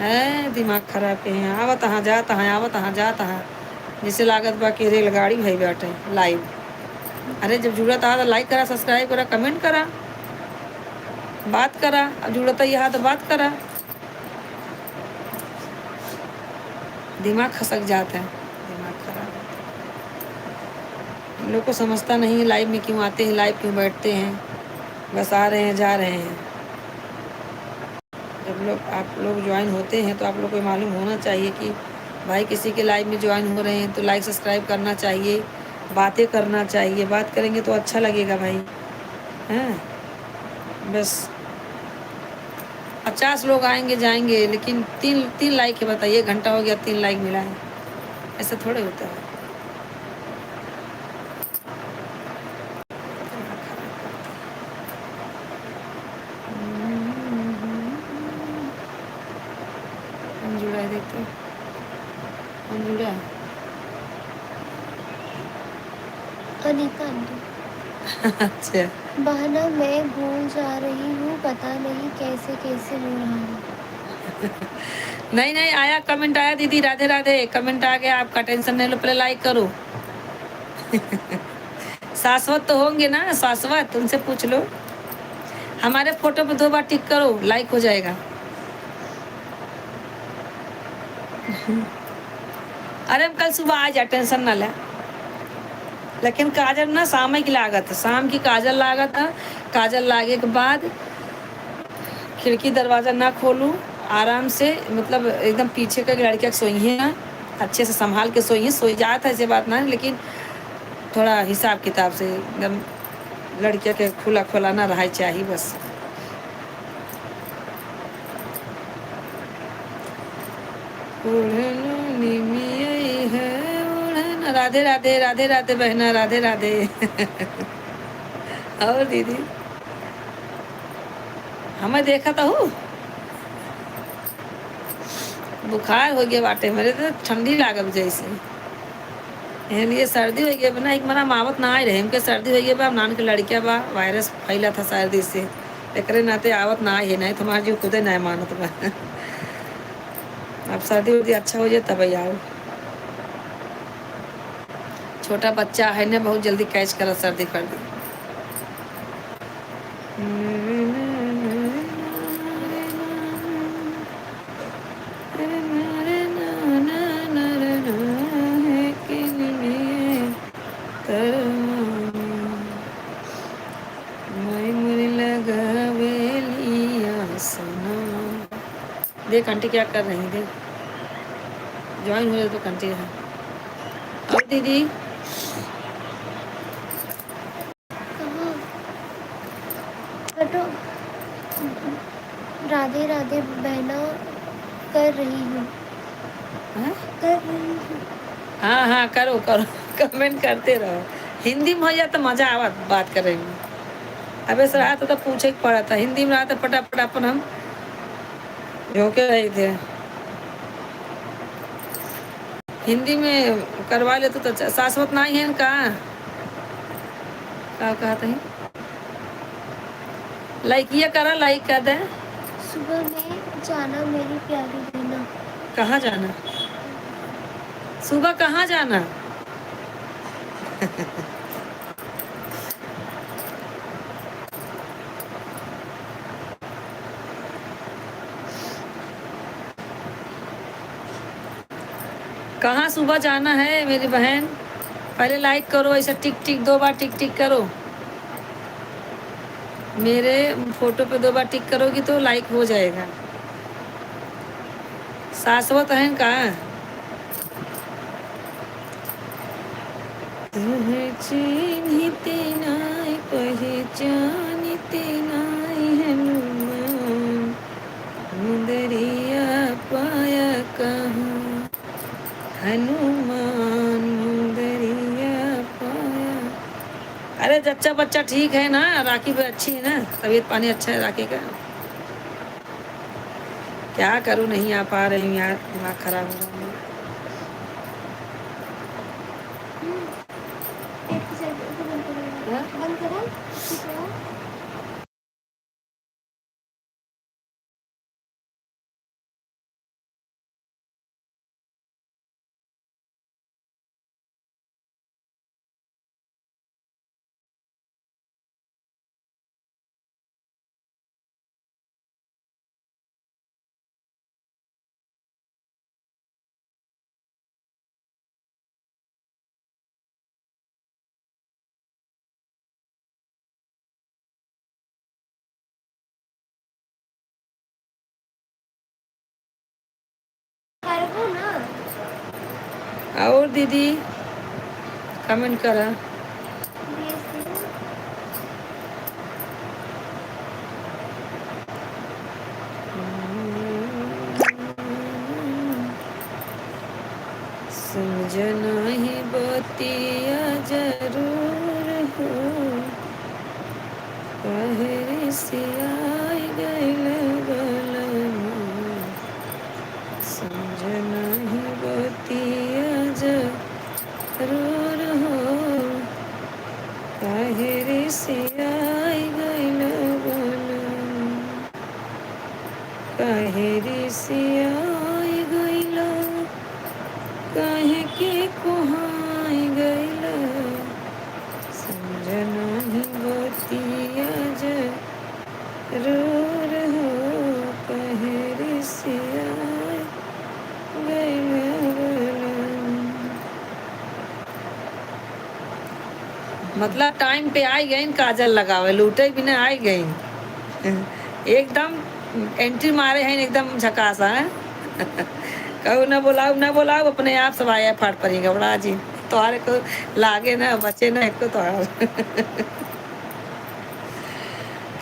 है दिमाग खराब के हैं। आवत हाँ जात हाँ आवत हाँ जात हाँ जैसे लागत बा कि रेलगाड़ी भई बाटे लाइव। अरे जब जरूरत आ तो लाइक करा सब्सक्राइब करा कमेंट करा बात करा। अब जरूरत है तो बात करा। दिमाग खसक जाता है दिमाग खराब। इन लोग को समझता नहीं है लाइव में क्यों आते हैं लाइव क्यों बैठते हैं बस आ रहे हैं जा रहे हैं। जब लोग आप लोग ज्वाइन होते हैं तो आप लोग को मालूम होना चाहिए कि भाई किसी के लाइव में ज्वाइन हो रहे हैं तो लाइक सब्सक्राइब करना चाहिए बातें करना चाहिए। बात करेंगे तो अच्छा लगेगा भाई हैं। बस 50 लोग आएंगे जाएंगे लेकिन तीन लाइक है बताइए। घंटा हो गया 3 लाइक मिला है ऐसा थोड़े होता है। कौन जुड़ा है देखते कौन जुड़ा है। अनीता आंटी। अच्छा बहना मैं भूल जा रही हूँ पता नहीं कैसे कैसे हो रहा है। नहीं नहीं आया कमेंट आया दीदी राधे राधे कमेंट आ गया। आपका टेंशन नहीं लो पहले लाइक करो। शाश्वत तो होंगे ना शाश्वत उनसे पूछ लो। हमारे फोटो पे 2 बार टिक करो लाइक हो जाएगा। अरे हम कल सुबह आ जाए टेंशन ना ले। लेकिन काजल ना शाम की लागत शाम की काजल लागत है। काजल लागे के बाद खिड़की दरवाज़ा ना खोलूँ आराम से मतलब एकदम पीछे का लड़कियाँ सोई हैं अच्छे से संभाल के सोई हैं। सोई जाता है ऐसे बात ना लेकिन थोड़ा हिसाब किताब से एकदम लड़कियाँ के खुला खुला ना रहा चाहिए बस। राधे राधे राधे राधे बहना राधे राधे। और दीदी हमें देखा तो हूँ बुखार हो गया बाटे मेरे तो ठंडी लागल जैसे लिए सर्दी हो गया ना एक मना मावत ना आए रहे हमके सर्दी हो गया बा नान के लड़किया बा वायरस फैला था सर्दी से एक नाते आवत ना आए नहीं तुम्हारा जो खुदे नहीं मानत बा। अब सर्दी वर्दी अच्छा हो जाए तब आओ। छोटा बच्चा है ना बहुत जल्दी कैच करा सर्दी कर दी। देख आंटी क्या कर रही देख ज्वाइन हो जाए तो आंटी है। और दीदी कहाँ हटो। राधे राधे बहना कर रही हूँ हाँ कर रही हूँ। हाँ हाँ करो करो कमेंट करते रहो। हिंदी में हो जाए तो मजा आवा बात करे में। अब ऐसा रहा तो पूछे पड़ा था हिंदी में रहा तो फटाफट अपन हम झोंके रहे थे। हिंदी में करवा ले तो शाश्वत नहीं है इनका क्या कहा था लाइक ये करा लाइक कर दे। सुबह में जाना मेरी प्यारी बहना। कहाँ जाना सुबह कहाँ जाना। कहाँ सुबह जाना है मेरी बहन। पहले लाइक करो ऐसा टिक टिक 2 बार टिक टिक करो। मेरे फोटो पे 2 बार टिक करोगी तो लाइक हो जाएगा। शाश्वत है कहाँ चिन्हिते नाय पहचानिते नाय हनुमान मुंदरिया पाया कहाँ हनुमान मुंदरिया पाया। अरे जच्चा बच्चा ठीक है ना राखी भी अच्छी है ना तबीयत पानी अच्छा है राखी का। क्या करूँ नहीं आ पा रही हूँ यार दिमाग खराब हो रहा है। और दीदी कमेंट करा। भेज दी ना। समझना ही बतिया जरूर हो, कहरी सियाई गइल बलमा। समझना ही बतिया जरूर हो, कहरी सियाई गइल बलमा। कहरी सियाई गइल, काहे के कोहाई गइल। समझना ही बतिया जरूर हो, कहरी सियाई गइल बलमा। मतलब टाइम पे आई गई काजल लगावे, लूटे बिना आई गई एकदम एंट्री मारे हैं एकदम झकास है कहू ना बुलाओ अपने आप सब आया फाट पड़ी घबरा जी तोहरे को लागे ना बचे ना एक तोहरा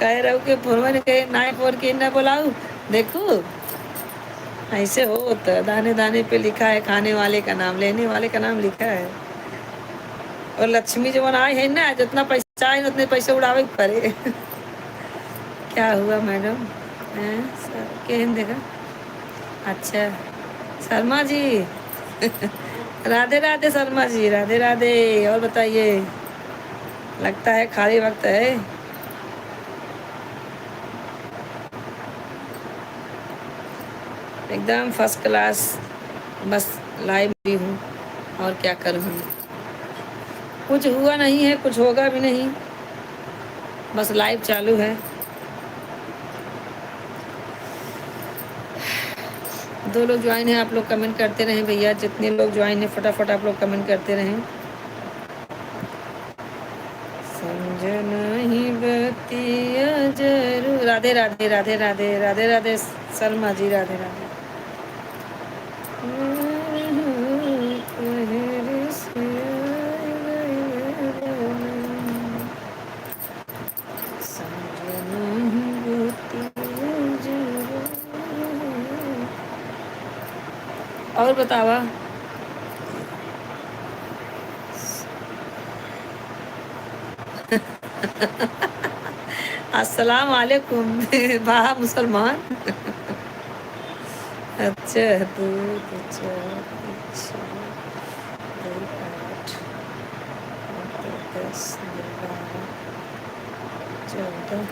कह रहा हूँ कि फोन कहे ना फोन के ना बुलाऊ। देखो ऐसे हो तो दाने दाने पे लिखा है खाने वाले का नाम, लेने वाले का नाम लिखा है। और लक्ष्मी जो आए है ना, जितना पैसा आए उतने पैसे उड़ावे के पड़े क्या हुआ मैडम? केहन देखा? अच्छा शर्मा जी राधे राधे शर्मा जी, राधे राधे। और बताइए, लगता है खाली वक्त है। एकदम फर्स्ट क्लास, बस लाइव भी हूँ और क्या करूँ। कुछ हुआ नहीं है, कुछ होगा भी नहीं, बस लाइव चालू है। 2 लोग ज्वाइन हैं, आप लोग कमेंट करते रहें भैया। जितने लोग ज्वाइन हैं फटाफट आप लोग कमेंट करते रहें। समझना ही बतिया जरूर। राधे राधे राधे राधे राधे राधे शर्मा जी, राधे राधे। और बतावा अस्सलाम वालेकुम वाह मुसलमान अच्छा दो दो चार छः दो आठ दो 10 दो 12 14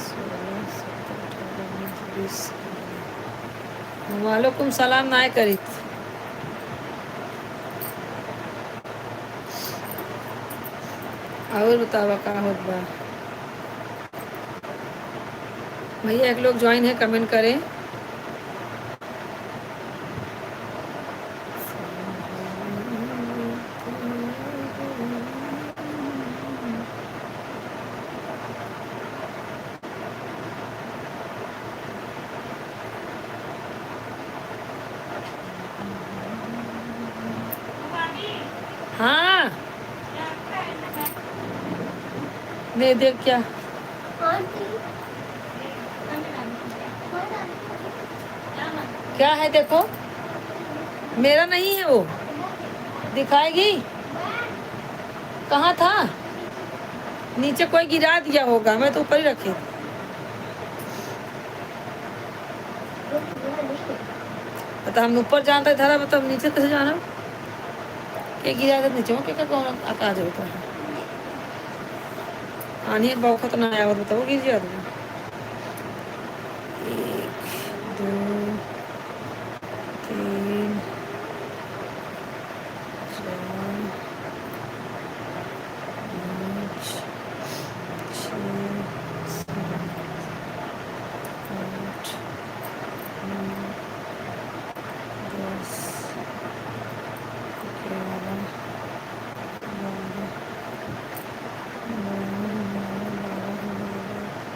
16 17 18 19 20। वालेकुम सलाम ना करी। और बतावा का होत बा भैया? एक लोग ज्वाइन है कमेंट करें। हाँ दे दे क्या हाँ जी। क्या है देखो, मेरा नहीं है वो, दिखाएगी कहाँ था? नीचे कोई गिरा दिया होगा, मैं तो ऊपर ही रखी। बता हम ऊपर जानता था, बता नीचे कैसे जाना? क्या गिरा था नीचे? क्या कौन आकाश होता है? आनी बहुत तो ना आया हो, बताओ गिर जाओ। 1 2 3 4 5 6 7 8 9 10 11 12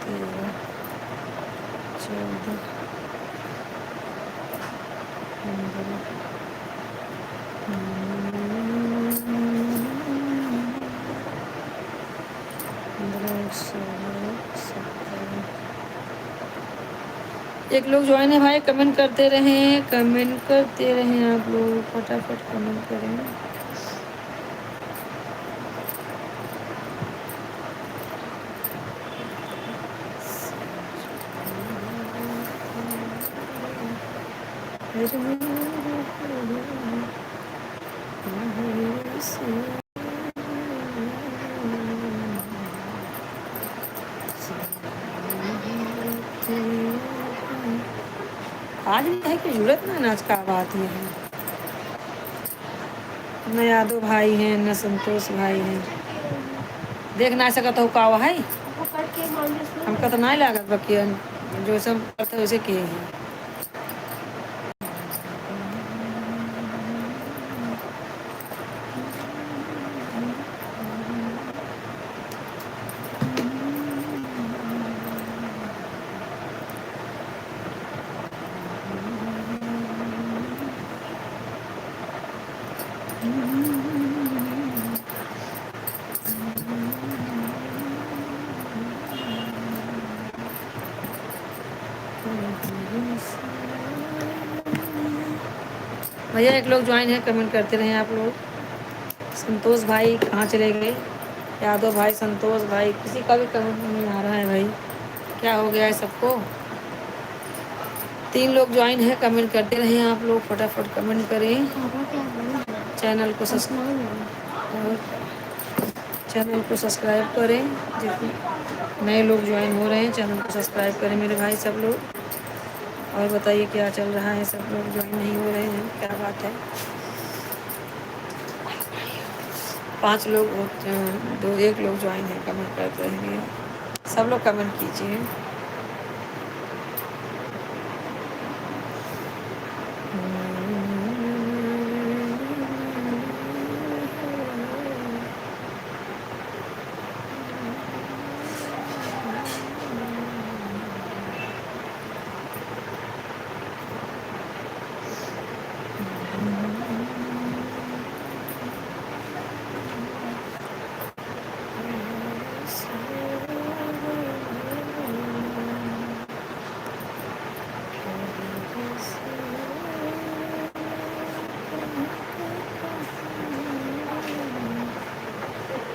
13 14 एक लोग ज्वाइन है भाई, कमेंट करते रहें, कमेंट करते रहें, आप लोग फटाफट कमेंट करें। आज नहीं है कि जरूरत ना नाच का बात ये है। न यादव भाई हैं न संतोष भाई हैं, देख ना सकता हूँ का है हमका तो नहीं लागत बाकी जो सब करते वैसे किए हैं। भैया एक लोग ज्वाइन है, कमेंट करते रहें आप लोग। संतोष भाई कहाँ चले गए? यादव भाई, संतोष भाई, किसी का भी कमेंट नहीं आ रहा है भाई, क्या हो गया है सबको? 3 लोग ज्वाइन है, कमेंट करते रहें आप लोग, फटाफट कमेंट करें। चैनल को सब्सक्राइब करें। जितने नए लोग ज्वाइन हो रहे हैं चैनल को सब्सक्राइब करें मेरे भाई सब लोग। और बताइए क्या चल रहा है, सब लोग ज्वाइन नहीं हो रहे हैं, क्या बात है? 5 लोग, 1 लोग ज्वाइन है, कमेंट करते रहेंगे। सब लोग कमेंट कीजिए।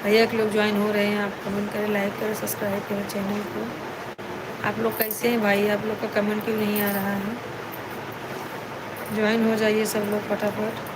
भैया एक लोग ज्वाइन हो रहे हैं, आप कमेंट करें, लाइक करें, सब्सक्राइब करें चैनल को। आप लोग कैसे हैं भाई? आप लोग का कमेंट क्यों नहीं आ रहा है? ज्वाइन हो जाइए सब लोग फटाफट।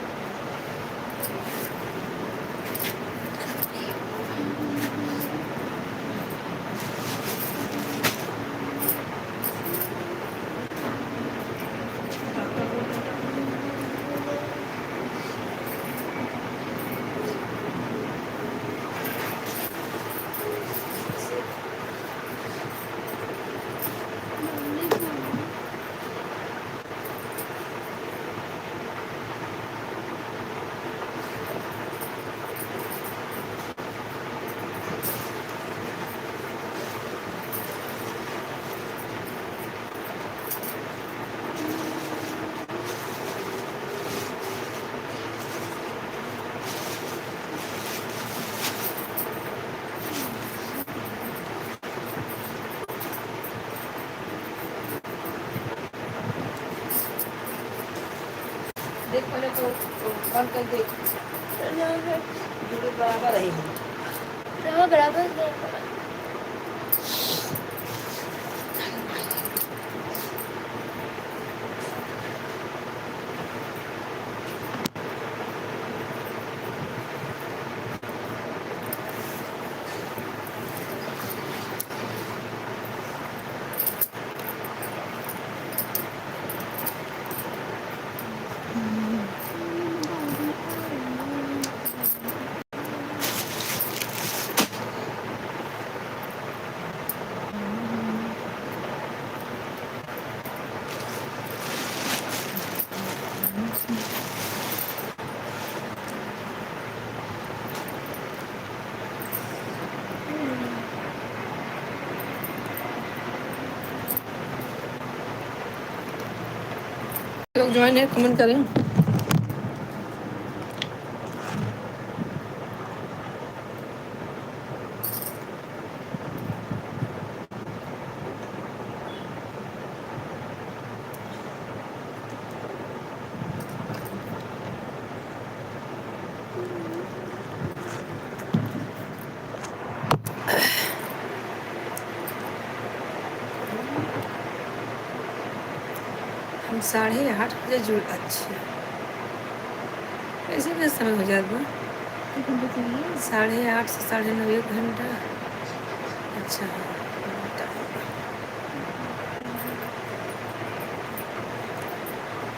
देख पहले तो बंद कर दे, बराबर रही है बराबर। लोग ज्वाइन है कमेंट करें। हम 8:30 बजे जुड़, अच्छा ऐसे में समय हो जाता 8:30 से 9:30 1 घंटा। अच्छा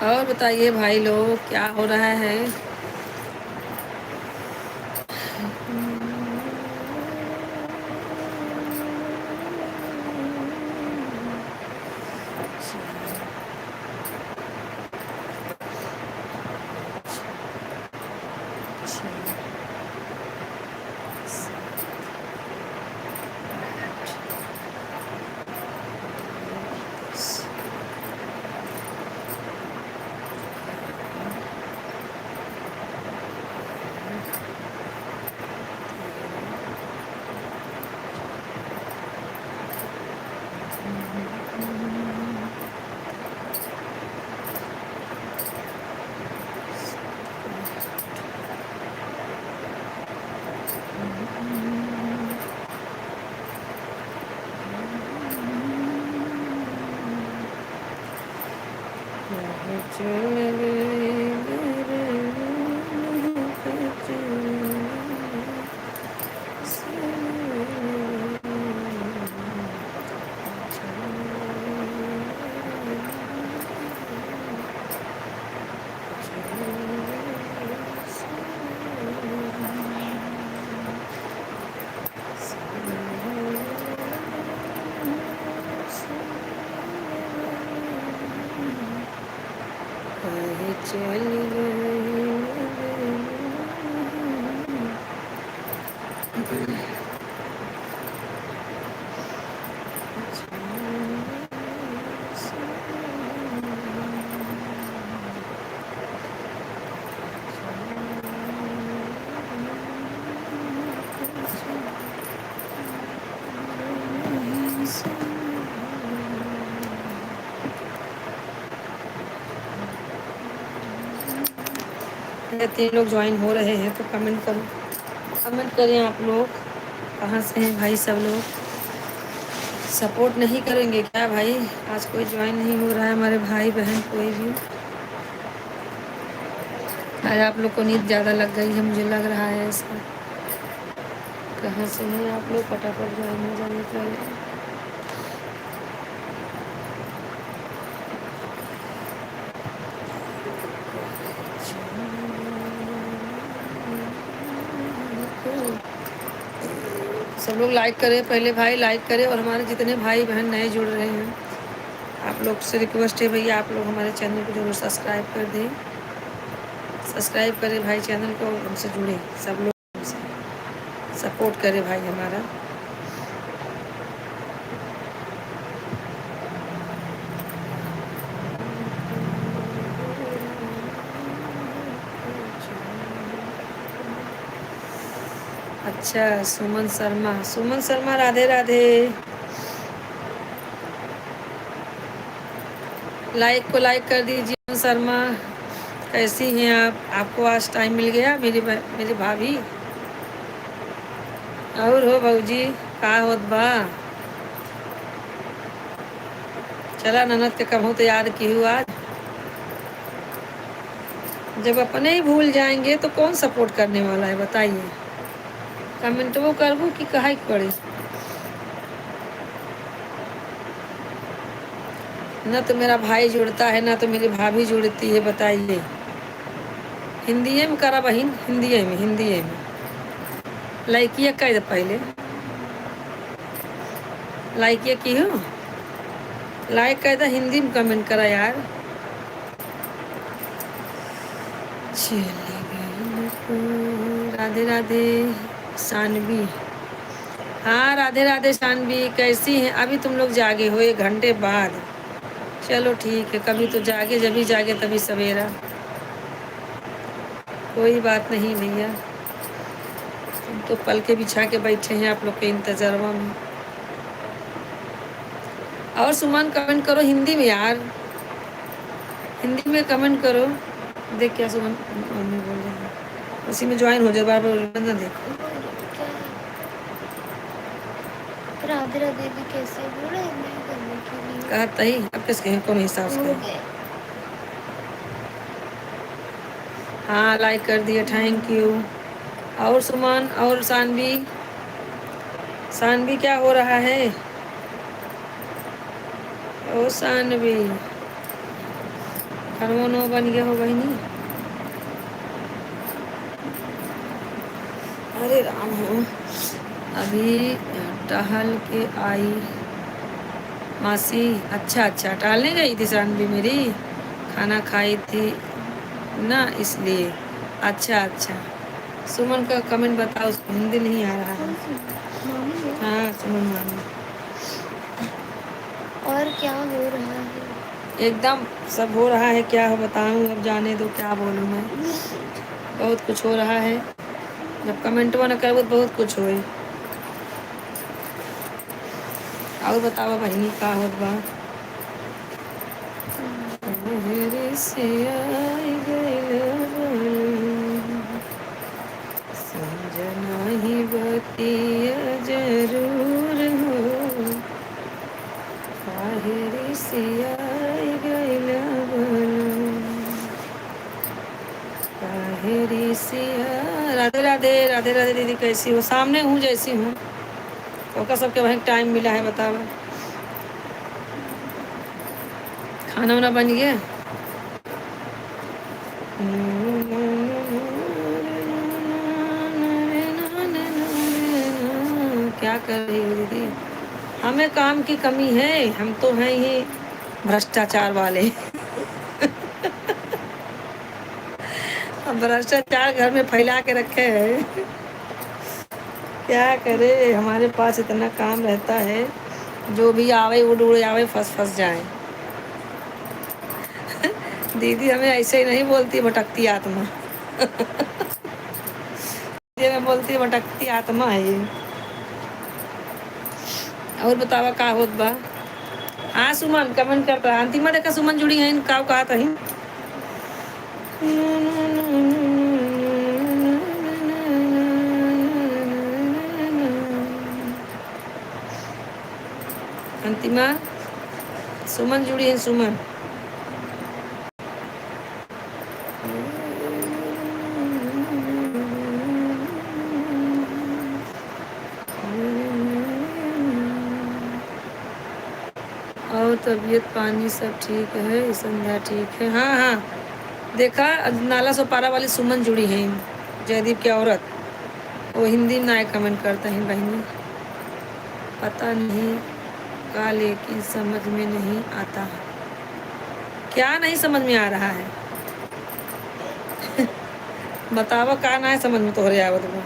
और बताइए भाई लोग क्या हो रहा है। तीन लोग ज्वाइन हो रहे हैं तो कमेंट करो, कमेंट करें आप लोग कहाँ से हैं भाई। सब लोग सपोर्ट नहीं करेंगे क्या भाई? आज कोई ज्वाइन नहीं हो रहा है हमारे भाई बहन कोई भी। आज आप लोग को नींद ज़्यादा लग गई है मुझे लग रहा है ऐसा। कहाँ से हैं आप लोग? फटाफट ज्वाइन हो जाने चाहिए। सब लोग लाइक करें पहले भाई, लाइक करें। और हमारे जितने भाई बहन नए जुड़ रहे हैं आप लोग से रिक्वेस्ट है भैया आप लोग हमारे चैनल को जरूर सब्सक्राइब कर दें। सब्सक्राइब करें भाई चैनल को, हमसे जुड़े सब लोग, हमसे सपोर्ट करें भाई हमारा। अच्छा सुमन शर्मा, सुमन शर्मा राधे राधे। लाइक को लाइक कर दीजिए। सुमन शर्मा कैसी हैं आप? आपको आज टाइम मिल गया मेरी भाभी? और हो भाजी का होत बा? चला ननद के कहूँ तो याद की हूँ आज। जब अपने ही भूल जाएंगे तो कौन सपोर्ट करने वाला है बताइए? कमेंट वो करबू कि कहा पड़े? न तो मेरा भाई जुड़ता है ना तो मेरी भाभी जुड़ती है, बताइए। हिंदी में करा बहन, हिंदी में, हिंदी में लाइकिया कह दे पहले, लाइकिया की हो लाइक कर दे, हिंदी में कमेंट करा यार। राधे राधे सानवी। हाँ राधे राधे सानवी, कैसी हैं? अभी तुम लोग जागे हो 1 घंटे बाद? चलो ठीक है, कभी तो जागे, जब भी जागे तभी सवेरा। कोई बात नहीं भैया, तुम तो पल के बिछा के बैठे हैं आप लोग के इंतजार में। और सुमन कमेंट करो हिंदी में यार, हिंदी में कमेंट करो। देख क्या सुमन मम्मी बोल रही है, उसी में ज्वाइन हो जाए, बार बार ना देखो। क्या है? राधे राधे भी कैसे बोला हिंदी करने के लिए? कहा तही अब किसके कौन हिसाब से हो कहे? गए। हाँ लाइक कर दिया, थैंक यू। और सुमन और सानवी, सानवी क्या हो रहा है? ओ सानवी, खरमोनो बन गया हो बहनी। अरे राम हो, अभी टहल के आई मासी। अच्छा अच्छा, टहलने गई थी सानवी मेरी, खाना खाई थी ना इसलिए। अच्छा अच्छा, सुमन का कमेंट बताओ, उसको हिंदी नहीं आ रहा है। मामी है। हाँ सुमन मामी। और क्या हो रहा है? एकदम सब हो रहा है, क्या हो बताऊँ, अब जाने दो क्या बोलूँ मैं। बहुत कुछ हो रहा है, जब कमेंटवा न करबो तो बहुत कुछ होई। और बताओ बहनी का होत बा? मेरे से आई गइल बलम, समझना ही बतिया जरूर हो, काहेरी से आई गइल बलम, काहेरी से राधे राधे, राधे राधे दीदी, कैसी हो? सामने हूँ जैसी हूँ, तो सबके वहीं टाइम मिला है बताओ। खाना वाना बन गया? क्या कर रही हो दीदी? हमें काम की कमी है, हम तो हैं ही भ्रष्टाचार वाले। हम भ्रष्टाचार घर में फैला के रखे हैं। क्या करे, हमारे पास इतना काम रहता है, जो भी आवे उड़ उड़ आवे, फंस फंस जाए। दीदी हमें ऐसे ही नहीं बोलती भटकती आत्मा। ये मैं बोलती भटकती आत्मा है ये। और बतावा का होत बा? हाँ सुमन कमेंट करता, अंतिमा देखा सुमन जुड़ी है, का कहा था अंतिमा, सुमन जुड़ी है सुमन। और तबीयत पानी सब ठीक है? संध्या ठीक है? हाँ हाँ, देखा नाला सोपारा वाली सुमन जुड़ी है, जयदीप की औरत। वो हिंदी में ना कमेंट करता है बहनी, पता नहीं का, लेकिन समझ में नहीं आता। क्या नहीं समझ में आ रहा है? बतावा का ना है समझ में तोहरे आवत बा?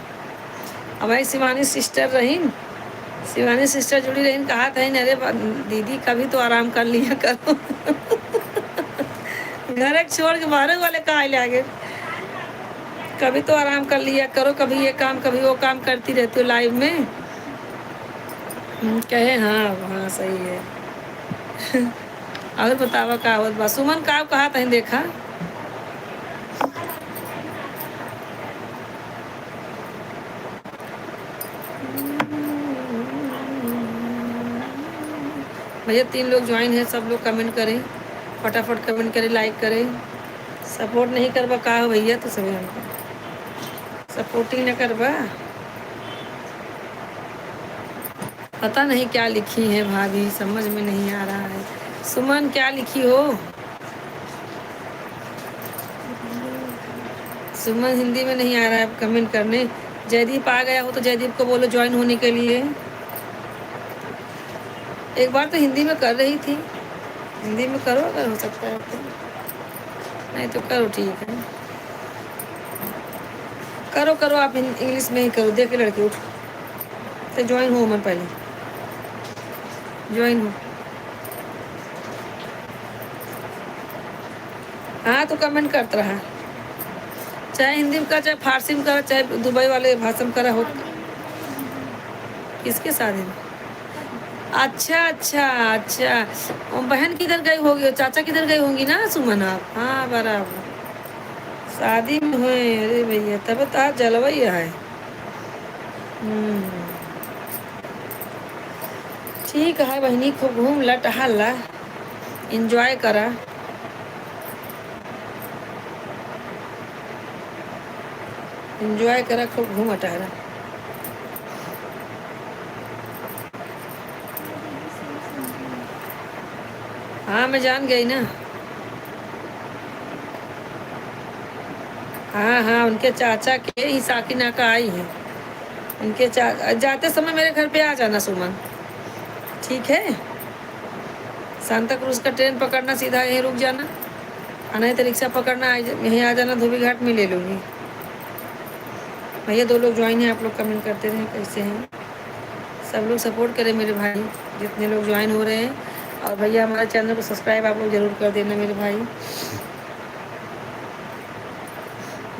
अब भाई शिवानी सिस्टर रही, शिवानी सिस्टर जुड़ी रही, कहा था अरे दीदी कभी तो आराम कर लिया करो। घर एक छोड़ के बाहर वाले कहा ले आगे, कभी तो आराम कर लिया करो, कभी ये काम कभी वो काम करती रहती हो लाइव में। कहे हाँ हाँ सही है। और बतावा का होत बा? सुमन का कहा था देखा? भैया 3 लोग ज्वाइन है, सब लोग कमेंट करें, फटाफट कमेंट करें, लाइक करें। सपोर्ट नहीं करवा का हो भैया, तो सभी हमको सपोर्टिंग न करवा। पता नहीं क्या लिखी है भाभी, समझ में नहीं आ रहा है। सुमन क्या लिखी हो? सुमन हिंदी में नहीं आ रहा है कमेंट करने। जयदीप आ गया हो तो जयदीप को बोलो ज्वाइन होने के लिए। एक बार तो हिंदी में कर रही थी, हिंदी में करो अगर हो सकता है तो, नहीं तो करो ठीक है। करो करो आप इंग्लिश में ही करो, देख के लड़की उठ तो ज्वाइन हो, मैं पहले ज्वाइन हो। हाँ तो कमेंट करता रहा, चाहे हिंदी में करा, चाहे फारसी में करा, चाहे दुबई वाले भाषा में करा हो। शादी में मेरे दीदी किसके शादी में? पति। अच्छा अच्छा अच्छा, और बहन किधर गई होगी, चाचा किधर गई होंगी ना सुमन आप? हाँ बराबर, शादी में हुए। अरे भैया तब तो आज जलवा ही है। ठीक है बहनी, खूब घूम ला, टहल ला, इंजॉय करा। इंजॉय करा, खूब घूम टहरा। मैं दीदी सही समझी हूँ। हाँ मैं जान गई ना। हाँ हाँ, उनके चाचा के ही साकिना का आई है। उनके जाते समय मेरे घर पे आ जाना सुमन, ठीक है? सांता क्रूज का ट्रेन पकड़ना, सीधा यहीं रुक जाना, और नहीं तो रिक्शा पकड़ना, यहीं आ जाना, धोबी घाट में ले लूँगी। भैया 2 लोग ज्वाइन हैं, आप लोग कमेंट करते रहें कैसे हैं। सब लोग सपोर्ट करें मेरे भाई, जितने लोग ज्वाइन हो रहे हैं। और भैया हमारे चैनल को सब्सक्राइब आप लोग ज़रूर कर देना मेरे भाई।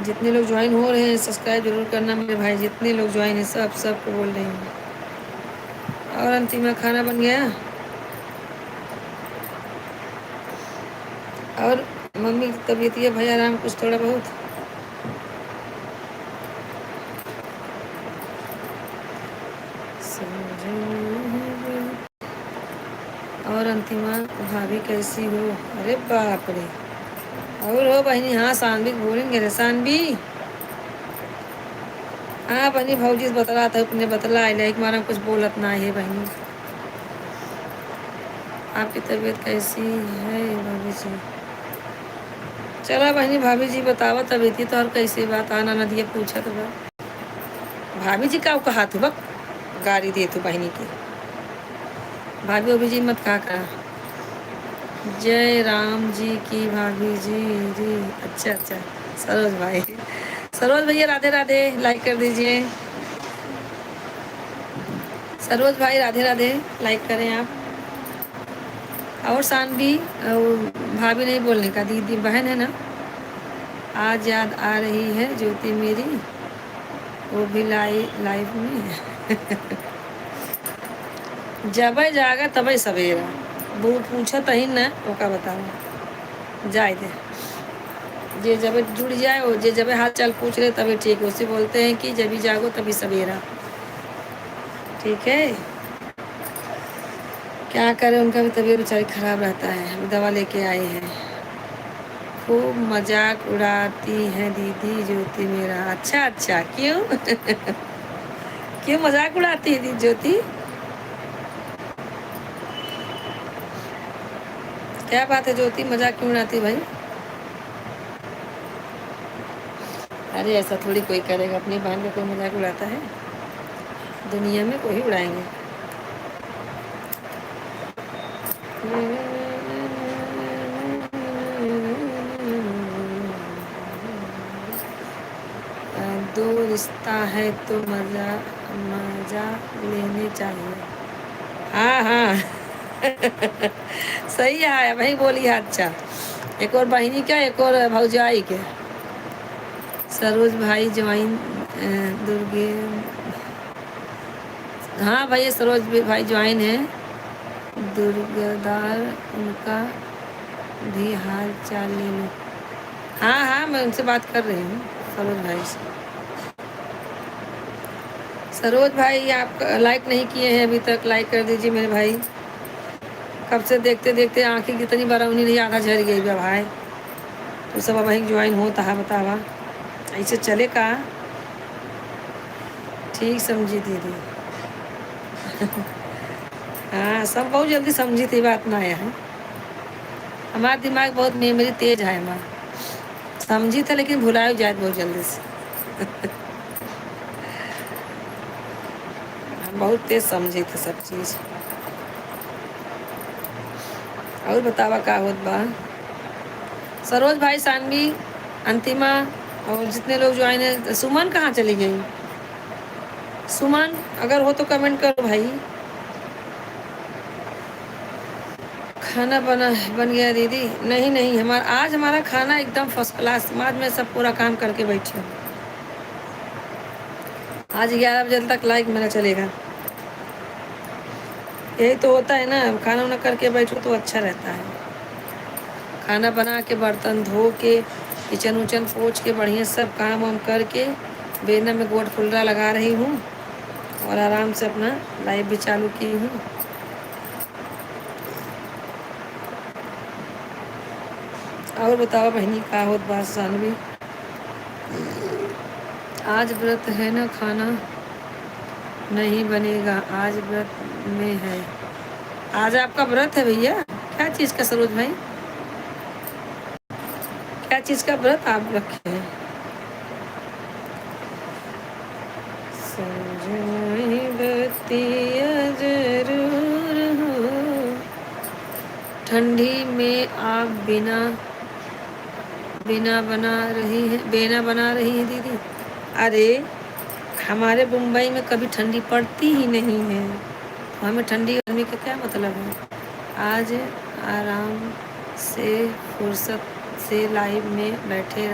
जितने लोग ज्वाइन हो रहे हैं सब्सक्राइब जरूर करना मेरे भाई। जितने लोग ज्वाइन हैं सबको बोल रही हूँ। और अंतिमा खाना बन गया? और मम्मी की तबीयत है भैया आराम कुछ थोड़ा बहुत? और अंतिमा भाभी कैसी हो? अरे बाप रे, और हो बहनी? हाँ सानवी बोलेंगे रे, सानवी। हाँ बहनी, भाजी बतला था अपने बतला एक मारा कुछ बोलत ना है बहनी। आपकी तबीयत कैसी है भाभी जी? चला बहनी, भाभी जी बतावा तबीयत तो और कैसी बात आना न दिया पूछा तो बा भाभी जी का कहा तू बक गाड़ी दे तू बहनी की। भाभी अभी जी मत कहा। जय राम जी की भाभी जी जी। अच्छा अच्छा, सरोज भाई, सरोज भैया राधे राधे, लाइक कर दीजिए। सरोज भाई राधे राधे, लाइक करें आप। और सानवी, भाभी नहीं बोलने का, दीदी बहन है ना। आज याद आ रही है ज्योति मेरी, वो भी लाइव में। जब जागा तब सवेरा, वो पूछत ही न ओका बताओ, जाए दे। जे जब जुड़ जाए वो, जे जब हाल चाल पूछ रहे तभी ठीक है। उसे बोलते हैं कि जब भी जागो तभी सवेरा, ठीक है? क्या करें, उनका भी तबीयत बेचारी खराब रहता है, अभी दवा लेके आए हैं। खूब मजाक उड़ाती है दीदी ज्योति मेरा। अच्छा अच्छा, क्यों? क्यों मजाक उड़ाती है दीदी ज्योति? क्या बात है ज्योति, मजाक क्यों उड़ाती भाई? अरे ऐसा थोड़ी कोई करेगा, अपनी बहन का कोई मजाक उड़ाता है? दुनिया में कोई उड़ाएंगे। दो रिश्ता है तो मजा मजा लेने चाहिए। हाँ हाँ। सही है भाई, बोली है। अच्छा, एक और बहिनी क्या, एक और भौजाई के? सरोज भाई ज्वाइन, दुर्गे। हाँ भैया सरोज भाई ज्वाइन है। दुर्गदार, उनका भी हाल चाल ले लो। हाँ हाँ, मैं उनसे बात कर रही हूँ, सरोज भाई से। सरोज भाई आप लाइक नहीं किए हैं अभी तक, लाइक कर दीजिए मेरे भाई। कब से देखते देखते आंखें कितनी बार उन्हीं रही, आधा झड़ गई बा भाई। तो सब अब वहीं ज्वाइन होता है, बतावा ऐसे चले का? ठीक समझी दीदी। हाँ सब बहुत जल्दी समझी थी, बात ना है। हमारा दिमाग बहुत, मेमोरी तेज है हमारा। समझी था लेकिन भुला जाए बहुत जल्दी से। हम बहुत तेज समझी थे सब चीज़। और बतावा का होत बा? सरोज भाई, सानवी, अंतिमा और जितने लोग ज्वाइन है। सुमन कहाँ चली गई? सुमन अगर हो तो कमेंट करो भाई। खाना बन गया दीदी? नहीं नहीं, हमारा खाना एकदम फर्स्ट क्लास। आज मैं सब पूरा काम करके बैठी हूँ। आज 11 बजे तक लाइक मेरा चलेगा। यही तो होता है ना, खाना वाना करके बैठो तो अच्छा रहता है। खाना बना के, बर्तन धो के, किचन उचन पोछ के, बढ़िया सब काम वाम करके बेना में गोट फुलरा लगा रही हूँ और आराम से अपना लाइव भी चालू की हूँ। और बताओ बहनी, का होत बात जानवी? आज व्रत है ना, खाना नहीं बनेगा, आज व्रत में है। आज आपका व्रत है भैया? क्या चीज़ का सरोज भाई, क्या चीज़ का व्रत आप रखे हैं? संजय बतिया जरूर हो, ठंडी में आप बिना बेना बना रही है दीदी। अरे हमारे मुंबई में कभी ठंडी पड़ती ही नहीं है, तो हमें ठंडी गर्मी का क्या मतलब है। आज आराम से फुर्सत से लाइव में बैठे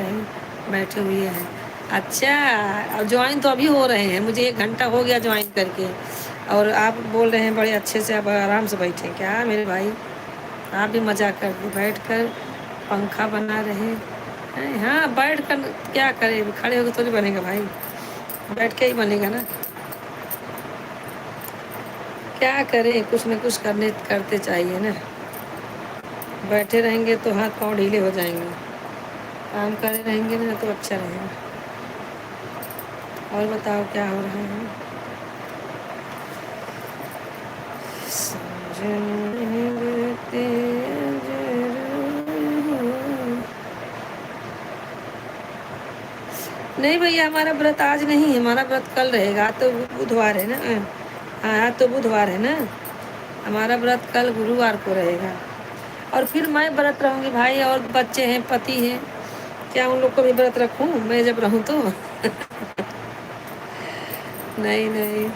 हुए हैं। अच्छा, और ज्वाइन तो अभी हो रहे हैं, मुझे 1 घंटा हो गया ज्वाइन करके, और आप बोल रहे हैं बड़े अच्छे से, आप आराम से बैठे। क्या मेरे भाई, आप भी मज़ा कर बैठ कर पंखा बना रहे हैं? हाँ, बैठ कर क्या करें, खड़े होकर थोड़ी बनेगा भाई, बैठ के ही बनेगा ना। क्या करें, कुछ न कुछ करते चाहिए ना। बैठे रहेंगे तो हाथ पांव ढीले हो जाएंगे, काम करे रहेंगे ना तो अच्छा रहेगा। और बताओ क्या हो रहा है? नहीं भैया, हमारा व्रत आज नहीं है, हमारा व्रत कल रहेगा। आज तो बुधवार है ना। हाँ, आज तो बुधवार है ना, हमारा व्रत कल गुरुवार को रहेगा। और फिर मैं व्रत रहूँगी भाई, और बच्चे हैं, पति हैं, क्या उन लोग को भी व्रत रखूँ मैं जब रहूँ तो? नहीं नहीं,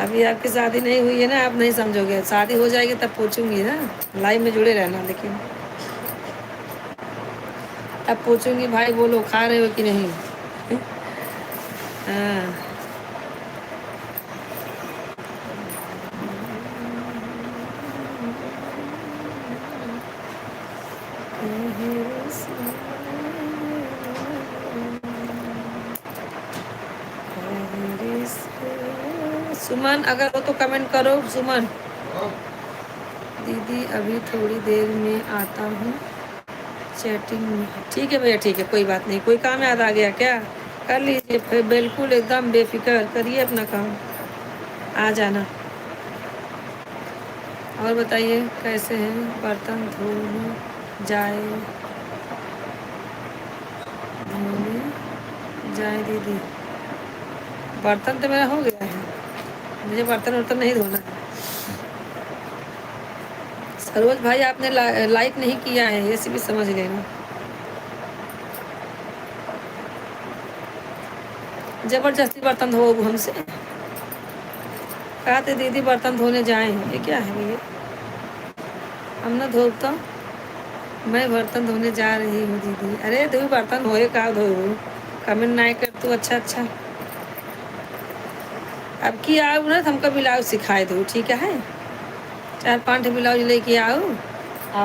अभी आपकी शादी नहीं हुई है ना, आप नहीं समझोगे। शादी हो जाएगी तब पूछूंगी ना, लाइव में जुड़े रहना। लेकिन अब पूछूंगी भाई बोलो खा रहे हो कि नहीं। हाँ, सुमन अगर हो तो कमेंट करो। सुमन, दीदी अभी थोड़ी देर में आता हूँ चैटिंग में। ठीक है भैया, ठीक है, कोई बात नहीं। कोई काम याद आ गया क्या? कर लीजिए फिर, बिल्कुल एकदम बेफिक्र करिए अपना काम, आ जाना। और बताइए कैसे हैं? बर्तन धोने जाए दीदी? बर्तन तो मेरा हो गया है, मुझे बर्तन वर्तन नहीं धोना है। सरोज भाई आपने लाइक नहीं किया है, ये भी समझ लेना। जबरदस्ती बर्तन धो हमसे, कहते दीदी बर्तन धोने जाएं, ये क्या है भैया? हम ना धोता, मैं बर्तन धोने जा रही हूँ दीदी। अरे तू बर्तन धोए का धो, कमेंट नहीं कर तू। अच्छा अच्छा, अब की आओ ना तो हमको ब्लाउज सिखाए दो, ठीक है? 4-5 ब्लाउज लेके आओ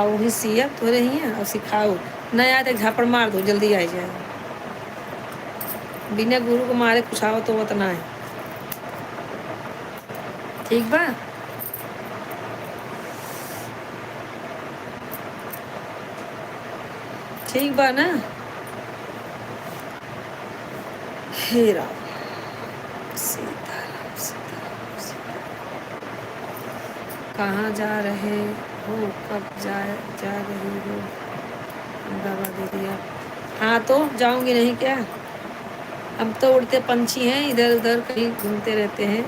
वही सिया तो रही है और सिखाओ। नहीं आए तो झापड़ मार दो, जल्दी आ जाए। बिना गुरु को मारे कुछ आओ तो उतना है, ठीक बा? ठीक बा ना? हे राम, सीताराम सीताराम सीताराम। कहाँ जा रहे हो, कब जा रही हो? बाबा दे दिया। हाँ तो जाऊंगी नहीं क्या? हम तो उड़ते पंछी हैं, इधर उधर कहीं घूमते रहते हैं।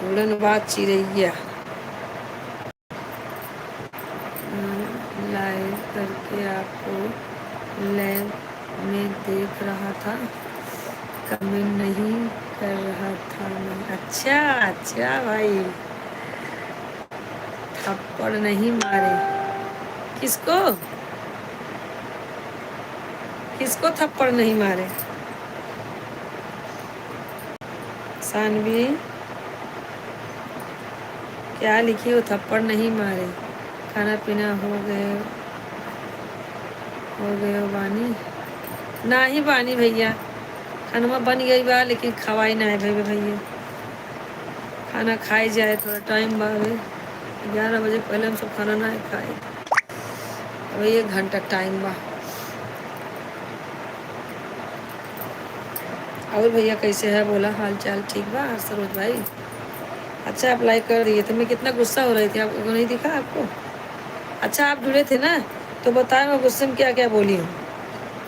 उड़न बात चिड़ैया लाइव करके आपको लैब में देख रहा था, कमेंट नहीं कर रहा था मैं। अच्छा अच्छा भाई, थप्पड़ नहीं मारे। किसको किसको थप्पड़ नहीं मारे? सानवी क्या लिखी हो? थप्पड़ नहीं मारे। खाना पीना हो गए हो बानी? ना ही बानी भैया, खाना बन गई बा लेकिन खवाई ना है भैया। खाना खाई जाए, थोड़ा टाइम बा। 11 बजे पहले हम सब खाना ना खाए, अभी 1 घंटा टाइम बा। और भैया कैसे है? बोला हाल चाल ठीक बा सरोज भाई? अच्छा आप लाइक कर दिए थे, मैं कितना गुस्सा हो रही थी, आपको नहीं दिखा आपको? अच्छा आप जुड़े थे ना, तो बताए मैं गुस्से में क्या क्या बोली हूँ।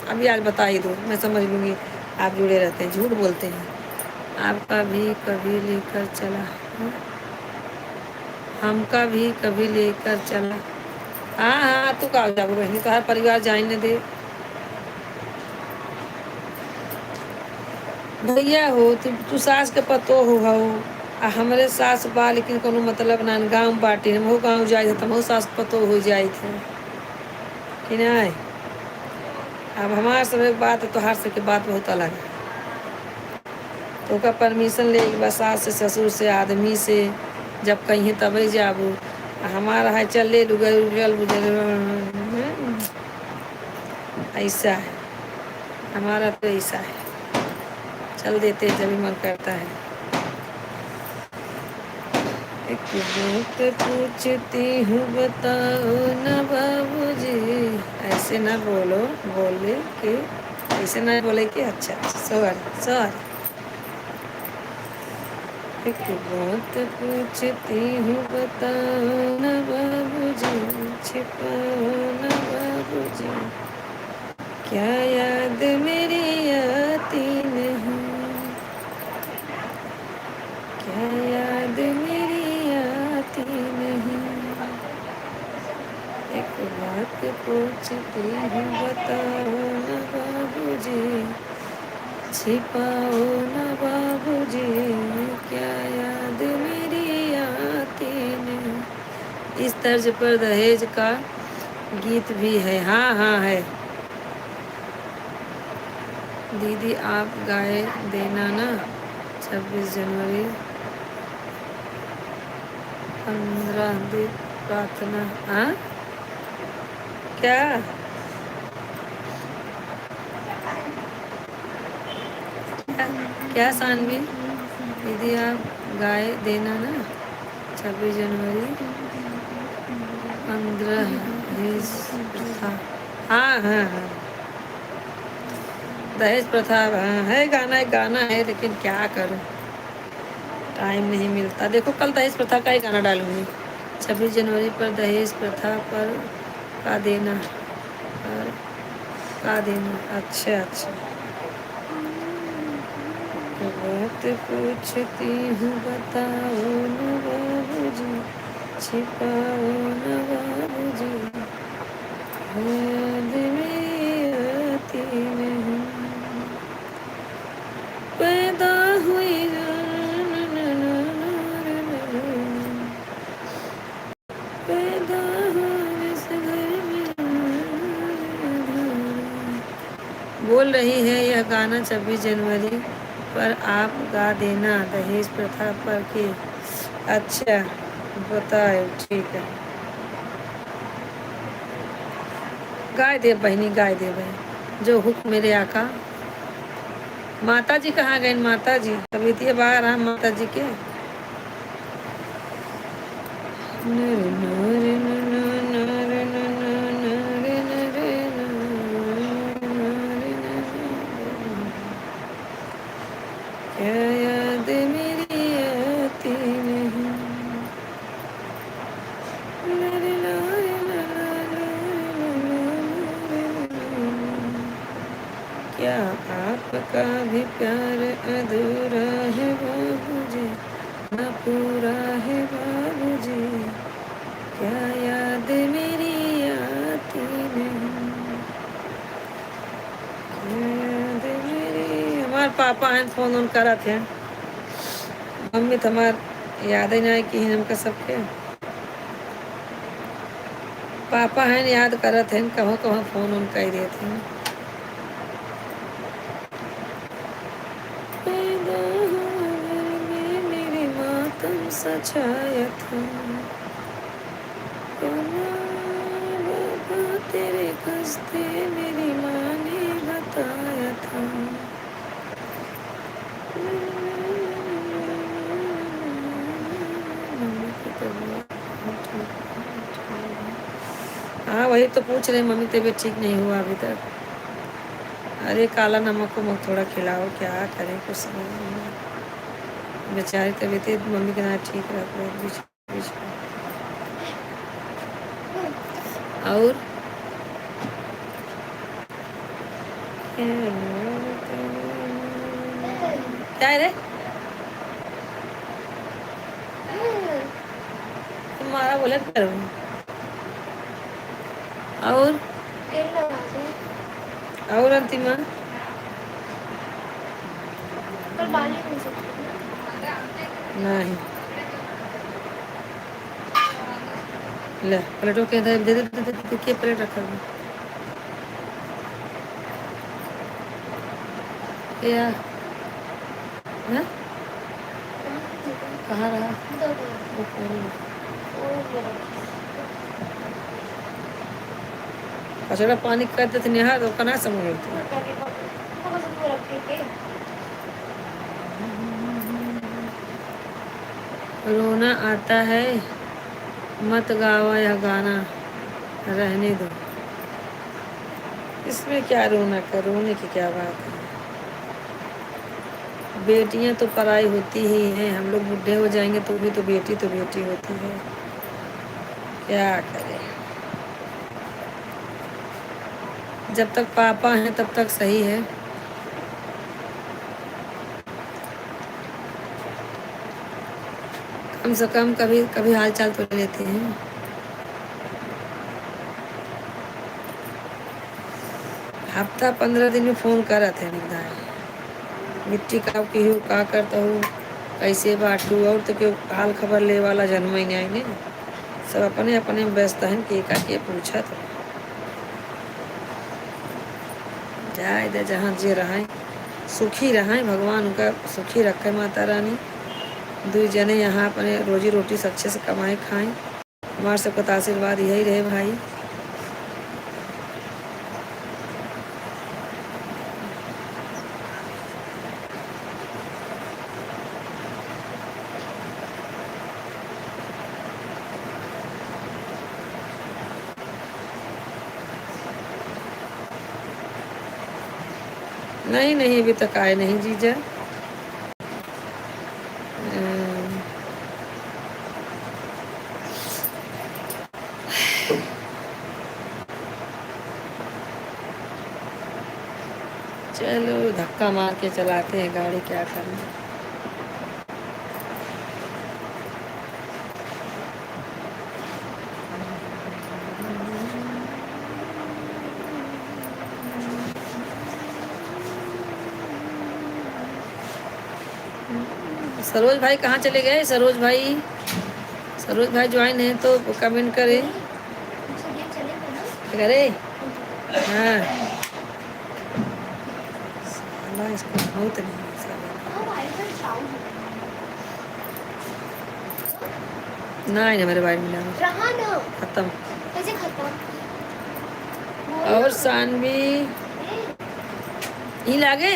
अभी आज बता ही दो, मैं समझ लूँगी। आप जुड़े रहते हैं, झूठ बोलते हैं। आपका भी कभी लेकर चला, हमका भी कभी लेकर चला। हाँ हाँ, तू का जाबू बहनी, तो हर परिवार जाने दे। भैया हो तू सास के पतो हो आ हमरे सास बा, लेकिन कोनो मतलब ना। गाँव बाटी हम गाँव जाए थे, हम सास पतो हो जाए थे कि नहीं। अब हमारे सब एक बात है, तोहार सबके बात बहुत अलग है। तो का परमिशन ले बस, सास से ससुर से आदमी से जब कहीं तभी जाबू। हमारा है चल ले ऐसा है हमारा, तो ऐसा है चल देते जब भी मन करता है। एक बात पूछती हूँ बताओ न बाबूजी। ऐसे ना बोलो, बोले कि ऐसे ना बोले कि अच्छा सॉरी सॉरी। एक बात पूछती हूँ बताओ न बाबूजी, छिपाओ न बाबूजी, क्या याद मेरी आती नहीं? क्या याद मेरी आती नहीं? एक बात पूछती हूँ बताओ न बाबूजी, छिपाओ न बाबूजी, क्या याद मेरी आती नहीं? इस तर्ज पर दहेज का गीत भी है। हाँ हाँ है दीदी, आप गाए देना ना। 26 जनवरी 15 दिन प्रार्थना। हाँ क्या? क्या सानवी दीदी, आप गाए देना ना। 26 जनवरी 15 दहेज प्रथा। हाँ हाँ हाँ, दहेज प्रथा। हाँ है गाना, एक गाना है, लेकिन क्या करूँ, टाइम नहीं मिलता। देखो कल दहेज प्रथा का ही गाना डालूंगी। 26 जनवरी पर दहेज प्रथा पर का देना, पर का देना। अच्छा अच्छा, बात पूछती हूँ बताओ न बाबूजी, छिपाओ न बाबूजी, याद मेरी आती नहीं? पैदा हुई पैदा हुई इस घर में। बोल रही है यह गाना 26 जनवरी पर आप गा देना, दहेज प्रथा पर के। अच्छा बताए, ठीक है, गाय दे बहनी, गाय दे बहन, जो हुक्म मेरे आका। माता जी कहाँ गए? माता जी तबीयत बाहर हैं माता जी के। क्या याद मेरी आती नहीं? क्या आपका भी प्यार अधूरा है बाबूजी, न पूरा है बाबूजी, क्या याद मेरी आती नहीं? क्या याद मेरी? हमारे पापा हैं, फोन ऑन करा थे। मम्मी तुम्हार याद ही ना कि हमका सबके पापा हैं याद करत हैं कहो कहो फोन उन कर देते हैं। मेरी मातम सछाया था बाबा तेरे कस्ते मेरी माँ ने बताया था। हाँ वही तो पूछ रहे मम्मी तबीयत ठीक नहीं हुआ अभी तक। अरे काला नमक को थोड़ा खिलाओ क्या करें कुछ समझ नहीं। बेचारी तबीयत मम्मी के ना ठीक रख रहे बीच बीच में। और क्या है रे तुम्हारा बोले करो। और अंतिमा नहीं ले प्लेटों के अंदर दे दे दे दे के प्लेट रखा हुआ या ना कहाँ रहा कचड़ा पानी कर देते निहार तो कना समझ लेते। रोना आता है मत गावा यह गाना रहने दो। इसमें क्या रोना कर रोने की क्या बात है। बेटियां तो पराई होती ही हैं हम लोग बूढ़े हो जाएंगे तो भी तो बेटी होती है क्या करें। जब तक पापा हैं तब तक सही है। कम से कम कभी कभी हाल चाल तो लेते हैं। हफ्ता 15 दिन में फ़ोन करा थे निकदाई मिट्टी का केहू का करता हूँ कैसे बाटू और तो क्यों हाल खबर ले वाला जन्म ही नहीं ने सब अपने अपने में व्यस्त हैं के का के पूछा तो जाए दे जहाँ जे रहें सुखी रहें भगवान उनका सुखी रखे माता रानी। दो जने यहाँ अपने रोजी रोटी से अच्छे से कमाए खाएं हमारे सबका तो आशीर्वाद यही रहे भाई। नहीं नहीं अभी तक आए नहीं जीजा। चलो धक्का मार के चलाते हैं गाड़ी क्या करना। सरोज भाई कहाँ चले गए। सरोज भाई ज्वाइन है तो कमेंट करे करे। हाँ साला इसको बहुत नहीं है साला। नहीं ना मेरे भाई मिला खत्म। और सानवी ही लागे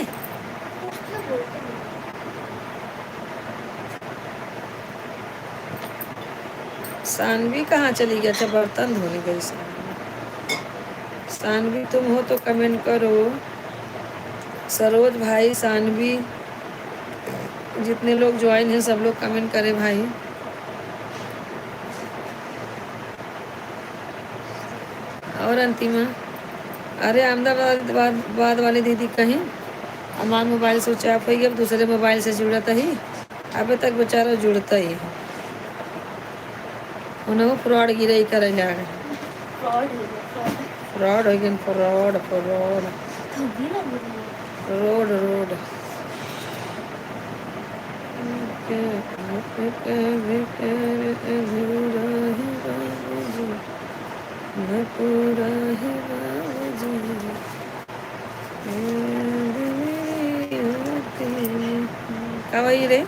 सानवी कहाँ चली गया था बर्तन धोने गई। सानवी तुम हो तो कमेंट करो। सरोज भाई सानवी जितने लोग ज्वाइन हैं सब लोग कमेंट करें भाई। और अंतिमा अरे अहमदाबाद वाली दीदी कहीं हमारे मोबाइल स्विच ऑफ हो गया अब दूसरे मोबाइल से जुड़ता ही अभी तक बेचारा जुड़ता ही उन्हें फ्रॉड गिरे ही करे जा फ्रॉड हो गया फ्रॉड फ्रॉड रोड रोड अधूरा है बाबूजी, न पूरा है बाबूजी, कब आई रे?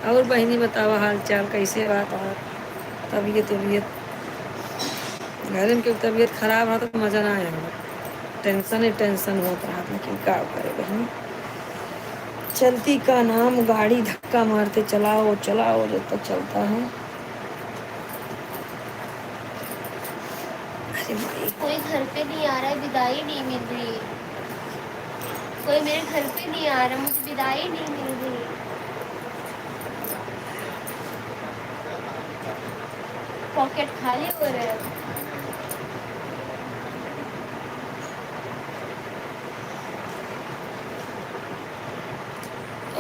और बहनी बतावा हाल चाल कैसे बात और तबीयत घर में तबीयत खराब रहा तो मज़ा ना आया, टेंशन ही टेंशन होता रहा, लेकिन क्या करे बहनी, चलती का नाम गाड़ी धक्का मारते चलाओ चलाओ जब तक चलता है। अरे भाई कोई घर पे नहीं आ रहा है, विदाई नहीं मिल रही, कोई मेरे घर पे नहीं आ रहा, मुझे विदाई नहीं मिल रही। पॉकेट खाली हो रहे हैं।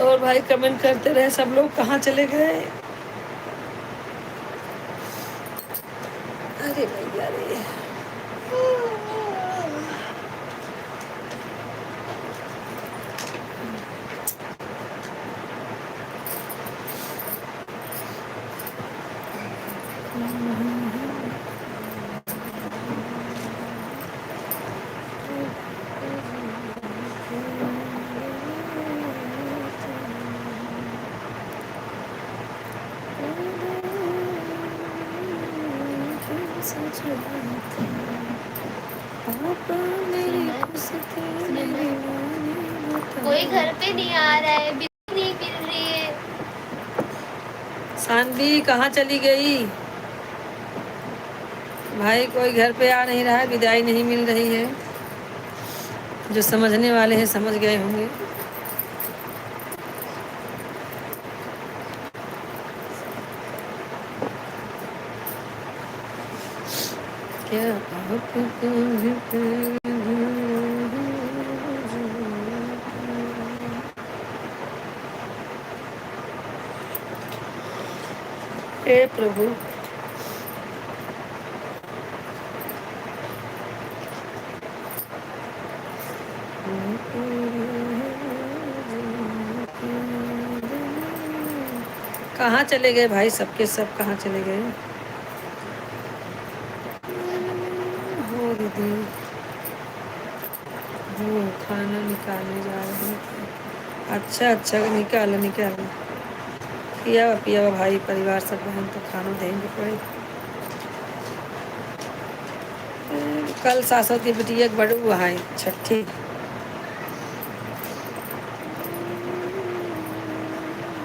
और भाई कमेंट करते रहे सब लोग, कहाँ चले गए? अरे भैया रे, कोई घर पे नहीं आ रहा है, विदाई नहीं मिल रही है। सानवी कहाँ चली गई? भाई कोई घर पे आ नहीं रहा है, विदाई नहीं मिल रही है। जो समझने वाले हैं समझ गए होंगे। क्या हे प्रभु, कहाँ चले गए भाई, सबके सब कहाँ चले गए? हो दीदी, वो खाना निकालने जा रहे थे। अच्छा अच्छा, निकालो निकालो, पिया पिया भाई, परिवार सब बहन तो खाना देंगे पड़े। कल सासों की बिटिया एक बड़ू हुआ है, छठी।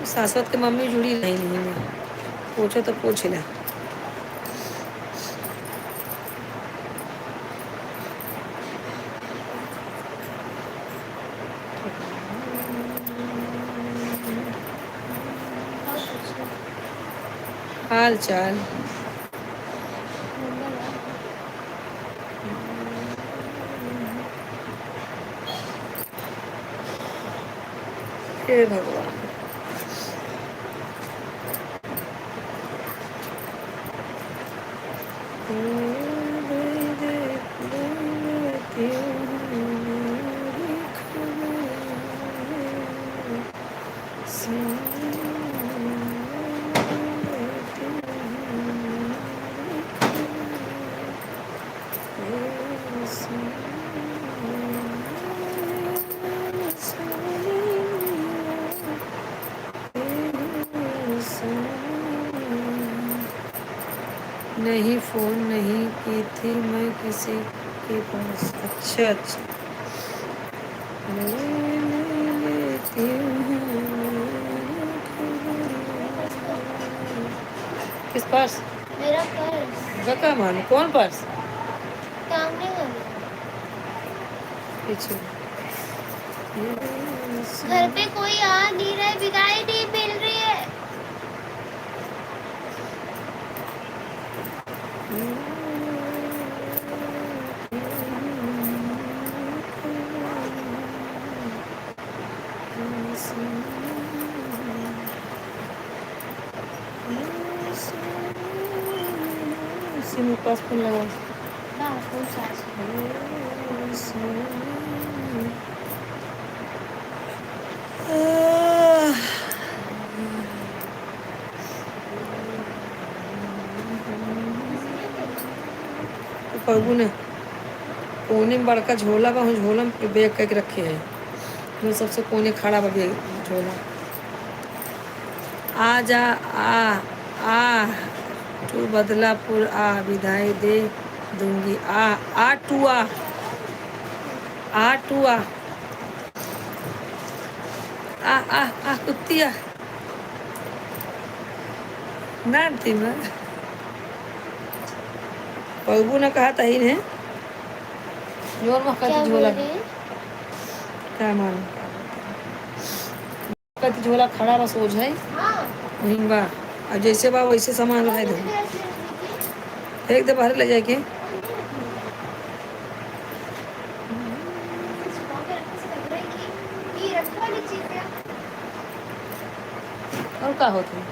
सासवत की मम्मी जुड़ी नहीं है, पूछो तो पूछ ले। हाल चाल हे भगवान, नहीं फ़ोन नहीं की थी मैं किसी के पास। अच्छा अच्छा, लेती हूँ। किस पर्स? मेरा पर्स बका मान, कौन पर्स? सामने वाला। पीछे। घर पे कोई आ नहीं रहा है, विदाई नहीं मिल रही है। सिम पास फोन लगा। ना फोन चार्ज है। इसलिए प्रभु ने कोने में बड़का झोला बा, झोला में बैग करके रखे है, जो सबसे कोने खड़ा बा बैग झोला। आ जा आ तू बदलापुर आ, विदाई दे दूंगी आ टू आ टू आ कुत्तिया ना थी मैं। प्रभु ने कहा था ही ने जोर में क्या कहती बोल झोला रहे हैं? क्या मालूम कहती झोला खड़ा बस हो जाए हाँ, वहीं बा, और जैसे बा वैसे सामान कौन रख सी दो, ड्रेस रखी थी? फेंक दे बाहर ले जाके। कौन सी रखी थी? ऐसे छुपा के रखने से लग रहा है कि ये रखा वाली चीज है। और क्या होता है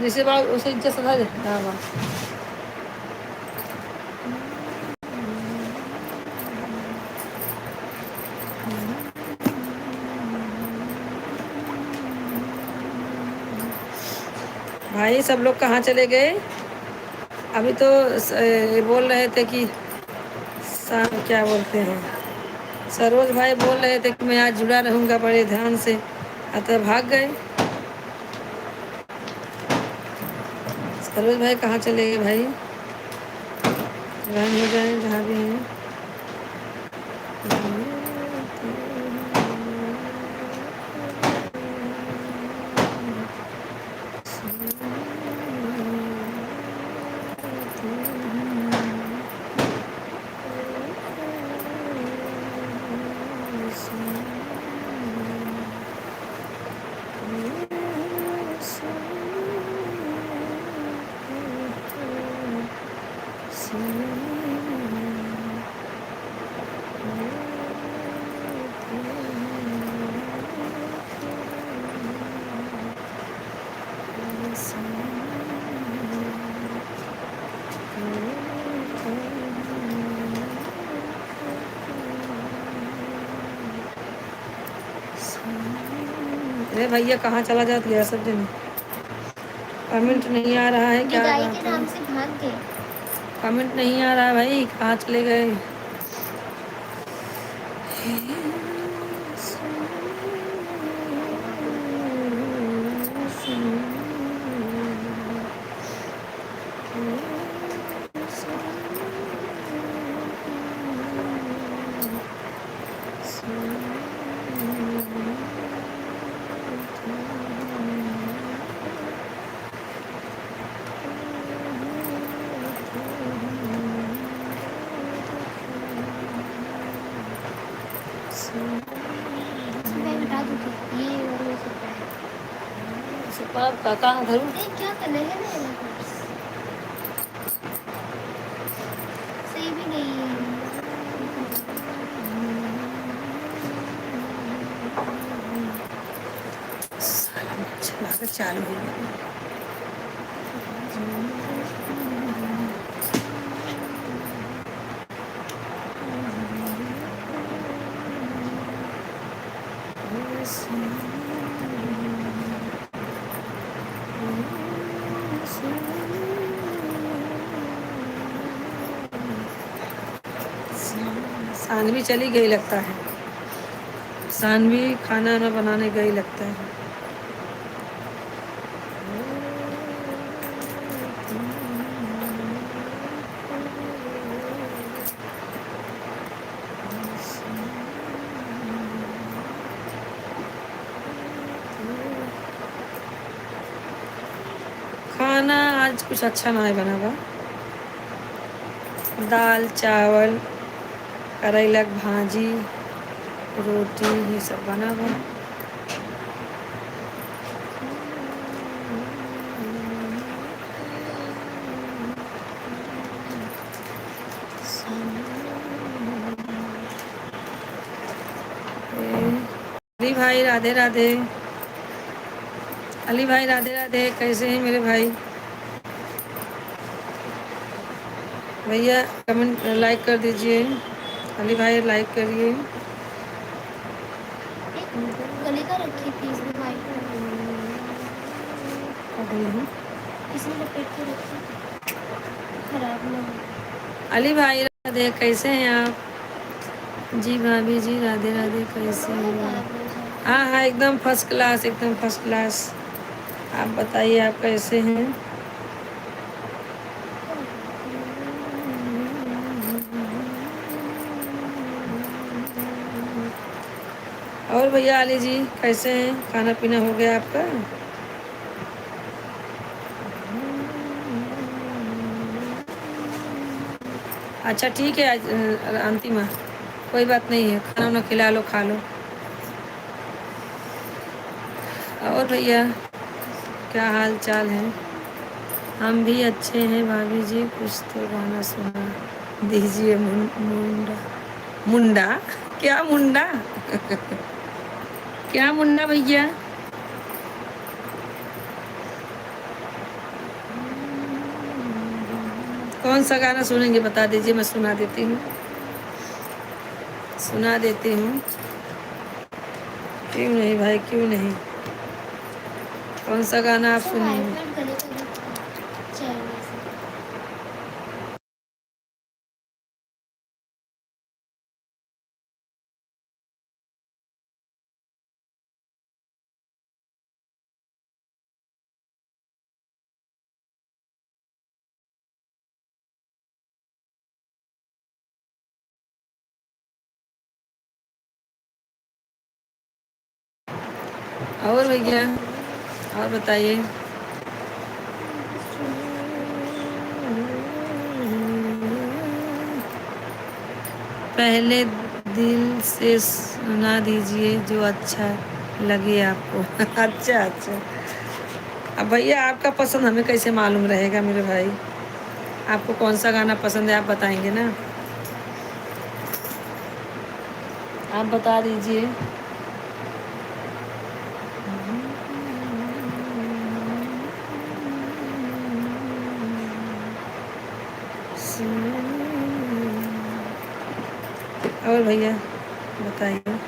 जैसे बा वैसे इज्जत से रख दे। हाँ बा भाई सब लोग कहाँ चले गए? अभी तो बोल रहे थे कि क्या बोलते हैं, सरोज भाई बोल रहे थे कि मैं आज जुड़ा रहूंगा बड़े ध्यान से, अतः भाग गए। सरोज भाई कहाँ चले गए भाई? ज्वाइन हो जाए जहाँ भी हैं। अरे भैया कहाँ चला जाती है सब दिन? कमेंट नहीं आ रहा है, क्या विदाई बात के है? नाम से भाग गए। कमेंट नहीं आ रहा है भाई, कहाँ चले गए? मैं बता दूंगी ये और वो सब है। सुपर का कहाँ धरूं? ये क्या करना है ना ये पर्स? सही भी नहीं है। चला के चालू हो गया। सानवी चली गई लगता है, सानवी खाना ना बनाने गई लगता है। खाना आज कुछ अच्छा नहीं बना हुआ, दाल चावल करेला की भाजी रोटी ये सब बना हुआ। अली भाई राधे राधे, अली भाई राधे राधे, कैसे हैं मेरे भाई? भैया कमेंट लाइक कर दीजिए, अली भाई लाइक करिए। गलिका रखी थी इसमें वाइट इसमें लपेट के रखी खराब ना हो। अली भाई राधे, कैसे हैं आप? जी भाभी जी राधे राधे, कैसे हो? हाँ हाँ, एकदम फर्स्ट क्लास, एकदम फर्स्ट क्लास। आप बताइए आप कैसे हैं? और भैया अली जी कैसे हैं? खाना पीना हो गया आपका? अच्छा ठीक है, अंतिमा कोई बात नहीं है, खाना वाना खिला लो, खा लो। और भैया क्या हाल चाल है? हम भी अच्छे हैं भाभी जी, कुछ तो गाना सुना दीजिए। मुंडा मुंडा, क्या मुंडा? क्या मुंडा भैया? कौन सा गाना सुनेंगे बता दीजिए, मैं सुना देती हूँ, सुना देती हूँ। क्यों नहीं भाई, क्यों नहीं? कौन सा गाना आप सुनेंगे? और भैया और बताइए। पहले दिल से सुना दीजिए जो अच्छा लगे आपको। अच्छा अच्छा, अब भैया आपका पसंद हमें कैसे मालूम रहेगा मेरे भाई? आपको कौन सा गाना पसंद है आप बताएंगे ना, आप बता दीजिए। और भैया बताइए।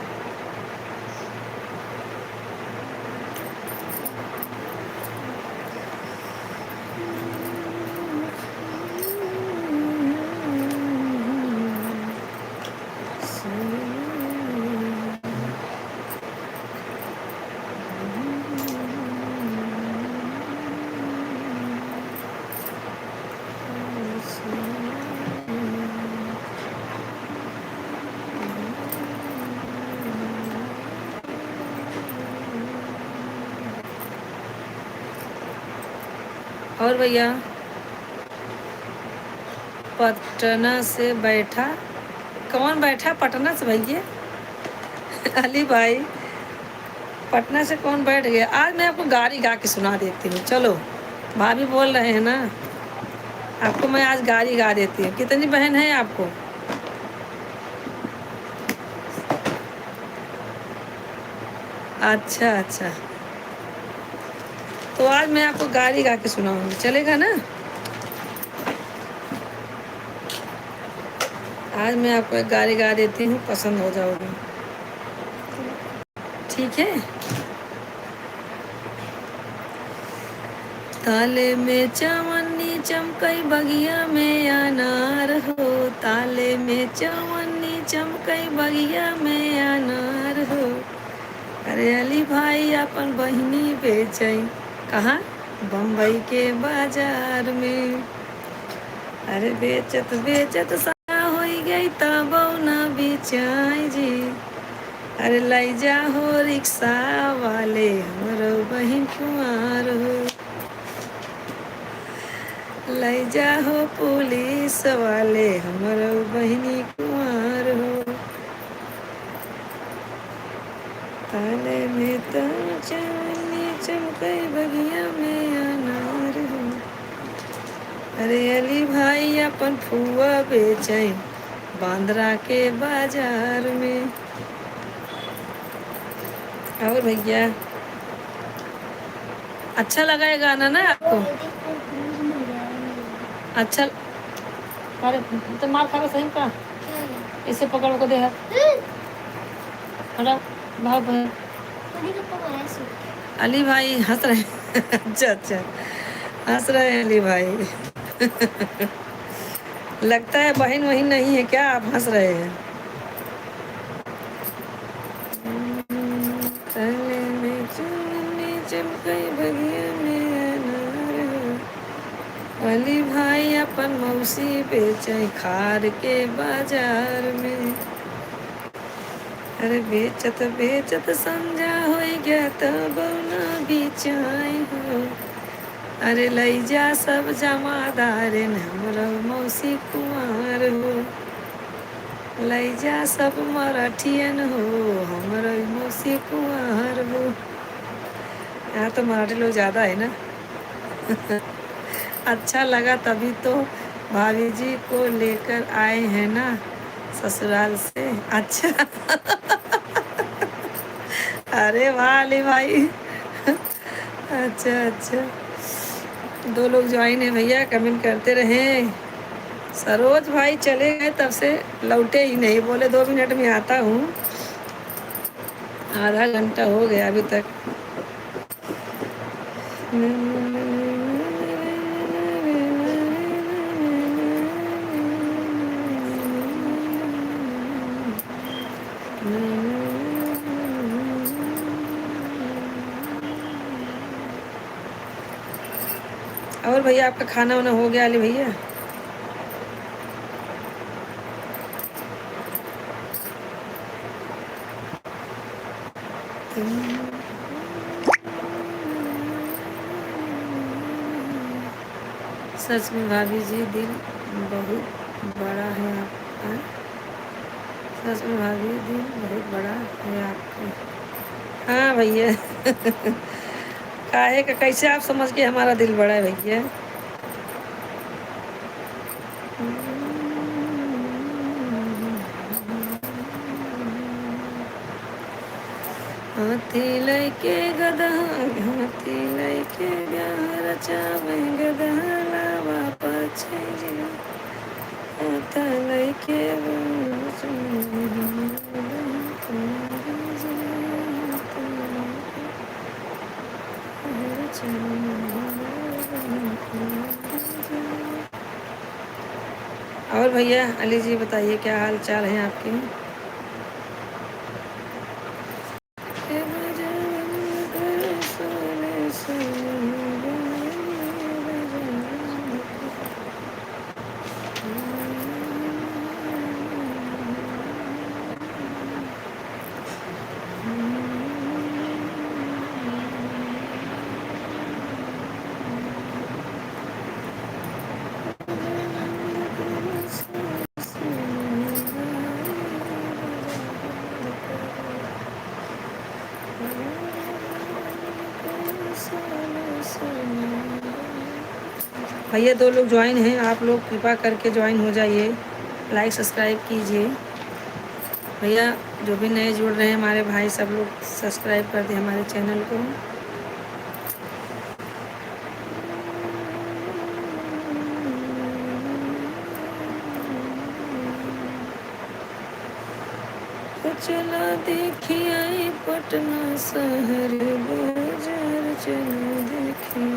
और भैया पटना से बैठा, कौन बैठा पटना से भैया? अली भाई पटना से कौन बैठ गया? आज मैं आपको गाड़ी गा के सुना देती हूँ, चलो भाभी बोल रहे हैं ना, आपको मैं आज गाड़ी गा देती हूँ। कितनी बहन है आपको? अच्छा अच्छा, तो आज मैं आपको गाड़ी गा के सुनाऊंगी, चलेगा ना? आज मैं आपको एक गाड़ी गा देती हूँ, पसंद हो जाओगी, ठीक है? ताले में चवन्नी चमकई बगिया में अनार हो, ताले में चवन्नी चमकई बगिया में अनार हो। अरे अली भाई अपन बहिनी बेचई कहाँ? बम्बई के बाजार में। अरे बेचत बेचत सा हो गई तब न बेचाई जी। अरे लाई जा हो रिक्शा वाले हमरो बहिन कुमार हो, लाई जा हो पुलिस वाले हमरो बहिनी कुमार हो। ताले में तो चांदनी चमकई बगिया में अनार हो। अरे अली भाई अपन फुआ बेचई बांद्रा के बाजार में। और भैया अच्छा लगा ये गाना ना आपको? अच्छा, अरे तो मार खा सही का इसे पकड़ को दे हाथ, हटा भाग भाग। उन्हीं को पकड़ा है सूट। अली भाई हंस रहे हैं। अच्छा अच्छा, हंस रहे हैं अली भाई। लगता है बहन वही नहीं है क्या, आप हंस रहे हैं। ताले में चुन्नी चमकई बगिया में अनार हो। अली भाई अपन मौसी बेचे खार के बाजार में। अरे बेचत बेचत समझा हो गया तो बौना बिचाई हो। अरे लई जा सब जमादार हमरो मौसी कुंवर हो। लई जा सब मराठियन हो, हमरो मौसी कुंवर हो। यहाँ तो मराठी लोग ज़्यादा है ना। अच्छा लगा तभी तो भाभी जी को लेकर आए हैं ना ससुराल से। अच्छा। अरे वाह अली भाई। अच्छा अच्छा, 2 लोग ज्वाइन है भैया, कमेंट करते रहें। सरोज भाई चले गए तब से लौटे ही नहीं, बोले 2 मिनट में आता हूँ। आधा घंटा हो गया अभी तक। और भैया आपका खाना वाना हो गया अली भैया? सच में भाभी जी दिल बहुत बड़ा है आपका। सच में भाभी दिल बहुत बड़ा है आपका। हाँ भैया। काहे का कैसे आप समझ के हमारा दिल बड़ा है भैया? हाथी लैके गधा, हाथी लैके ब्याह रचावे गधा लावा पाछे जे। हाथ लैके और भैया अली जी बताइए क्या हाल चाल है आपके? भैया 2 लोग ज्वाइन हैं, आप लोग कृपा करके ज्वाइन हो जाइए, लाइक सब्सक्राइब कीजिए। भैया जो भी नए जुड़ रहे हैं हमारे भाई, सब लोग सब्सक्राइब कर दें हमारे चैनल को। चला देखिए पटना शहर बाजार, चलो देखिए।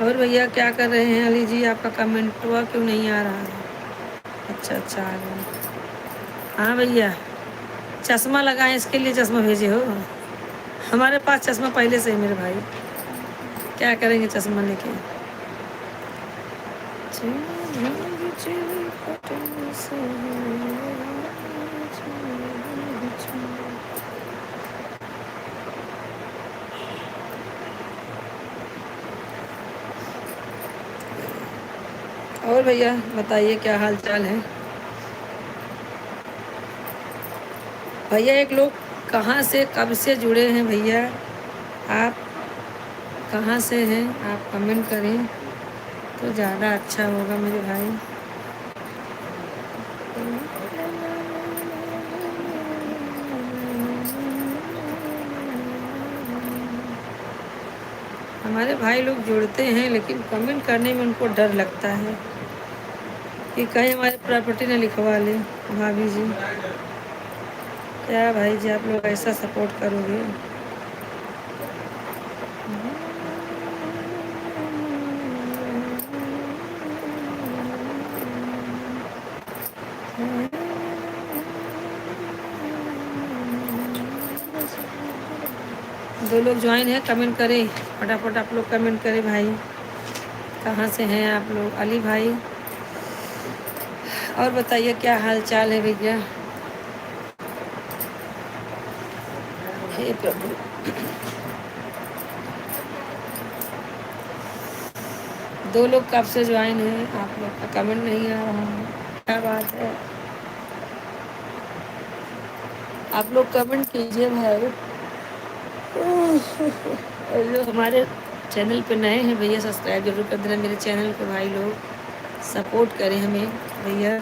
और भैया क्या कर रहे हैं अली जी? आपका कमेंट हुआ क्यों नहीं आ रहा है? अच्छा अच्छा आ गया। हाँ भैया चश्मा लगाएं, इसके लिए चश्मा भेजे हो? हमारे पास चश्मा पहले से है मेरे भाई, क्या करेंगे चश्मा लेके। और भैया बताइए क्या हाल चाल है? भैया एक लोग कहाँ से कब से जुड़े हैं भैया? आप कहाँ से हैं? आप कमेंट करें तो ज़्यादा अच्छा होगा मेरे भाई। हमारे भाई लोग जुड़ते हैं लेकिन कमेंट करने में उनको डर लगता है। कि कहीं हमारे प्रॉपर्टी ने लिखवा ले। भाभी जी क्या भाई जी, आप लोग ऐसा सपोर्ट करोगे? दो लोग ज्वाइन है, कमेंट करें फटाफट, आप लोग कमेंट करें भाई, कहाँ से हैं आप लोग? अली भाई, और बताइए क्या हाल चाल है भैया? हे प्रभु, दो लोग कब से ज्वाइन है, आप लोग का कमेंट नहीं आ रहा है, क्या बात है? आप लोग कमेंट कीजिए भाई। और जो हमारे चैनल पे नए हैं भैया, सब्सक्राइब जरूर कर देना मेरे चैनल को भाई लोग, सपोर्ट करें हमें भैया।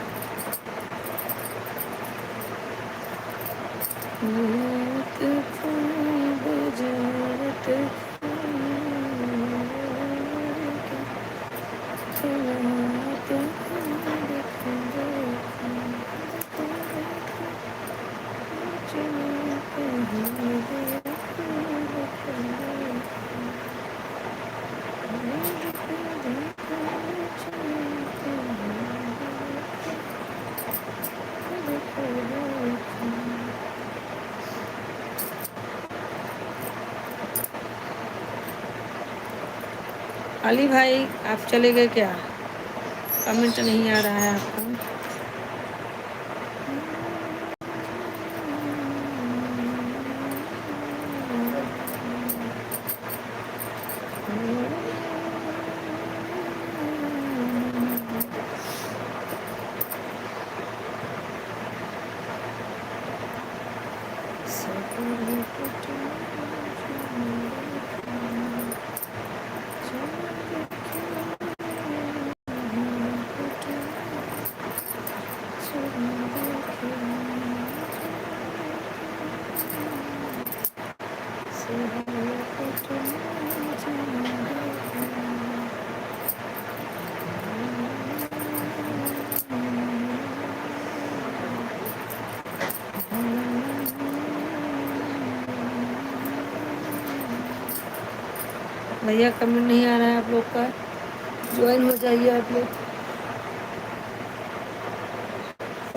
अली भाई आप चले गए क्या? कमेंट नहीं आ रहा है आपका। भैया कमेंट नहीं आ रहा है आप लोग का, ज्वाइन हो जाइए आप लोग।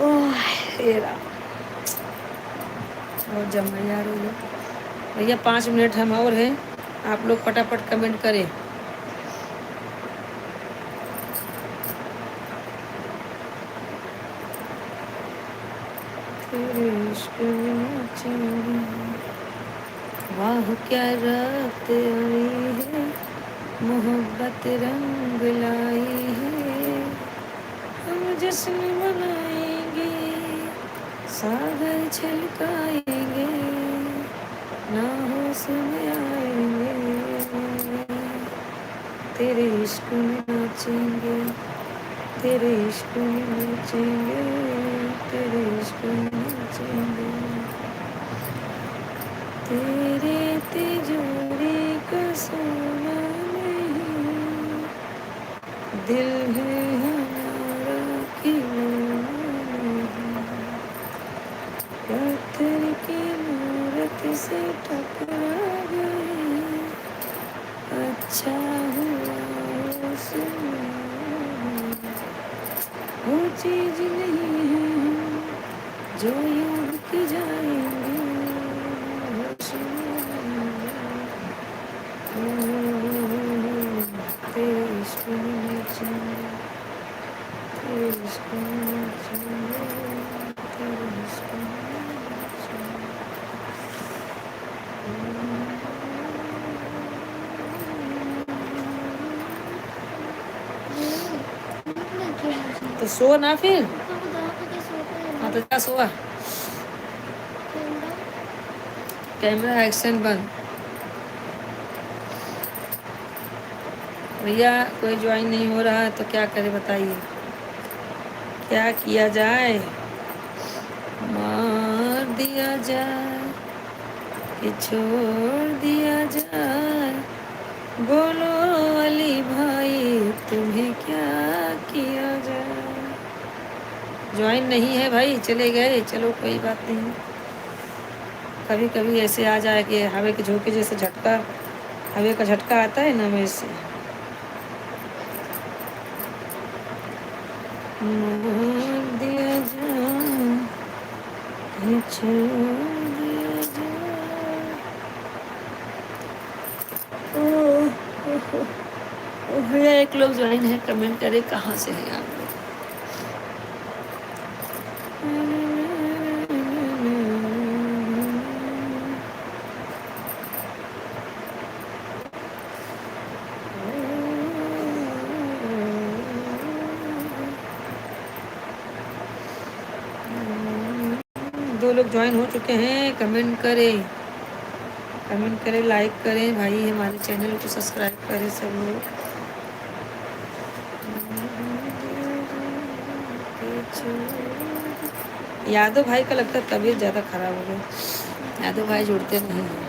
ओह हेरा, बहुत जमाई आ रही है भैया, 5 मिनट हम और हैं, आप लोग फटाफट कमेंट करें। तेरे इश्क में नाचेंगे, वाह क्या रात आई है, मोहब्बत रंग लाई है, हम जश्न मनाएंगे, सागर छलकाएंगे, ना होश में आएंगे, तेरे इश्क में नाचेंगे, तेरे इश्क में नाचेंगे, तेरे इश्क में नाचेंगे, तेरे तिजोरी का सोना नहीं, दिल है हमारा खिलौना नहीं, पत्थर की मूरत से टकरा गए, अच्छा हुआ उसमें, वो चीज नहीं है जो यूं की जाएंगे, तेरे इश्क में नाचेंगे, तेरे इश्क में नाचेंगे, तेरे इश्क में नाचेंगे। तो सो ना फिर, हाँ तो क्या सोआ? कैमरा एक्शन बंद। भैया कोई ज्वाइन नहीं हो रहा है तो क्या करे बताइए, क्या किया जाए? मार दिया जाए कि छोड़ दिया जाए, बोलो अली भाई तुम्हें क्या किया जाए? ज्वाइन नहीं है भाई, चले गए, चलो कोई बात नहीं। कभी कभी ऐसे आ जाए कि हवा के झोंके जैसे झटका, हवा का झटका आता है ना वैसे। दिया जान, छोड़ दिया जान। भैया एक लोग ज्वाइन है, कमेंट करे कहाँ से है आप लोग। दो लोग ज्वाइन हो चुके हैं, कमेंट करें, कमेंट करें, लाइक करें भाई, हमारे चैनल को सब्सक्राइब करें सब लोग। यादव भाई का लगता है तबीयत ज़्यादा खराब हो गई, यादव भाई जुड़ते नहीं हैं।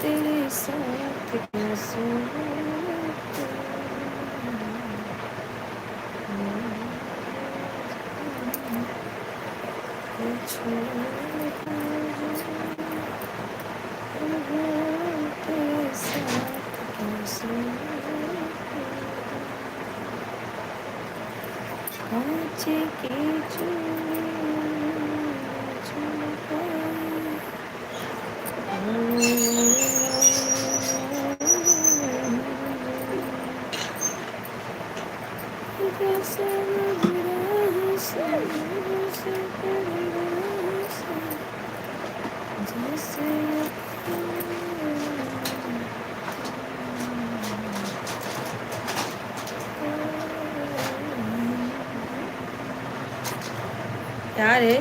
तेरे साथ क्या सोऊं, तेरे साथ क्या सोऊं, कांचे की चूड़ियां यार है।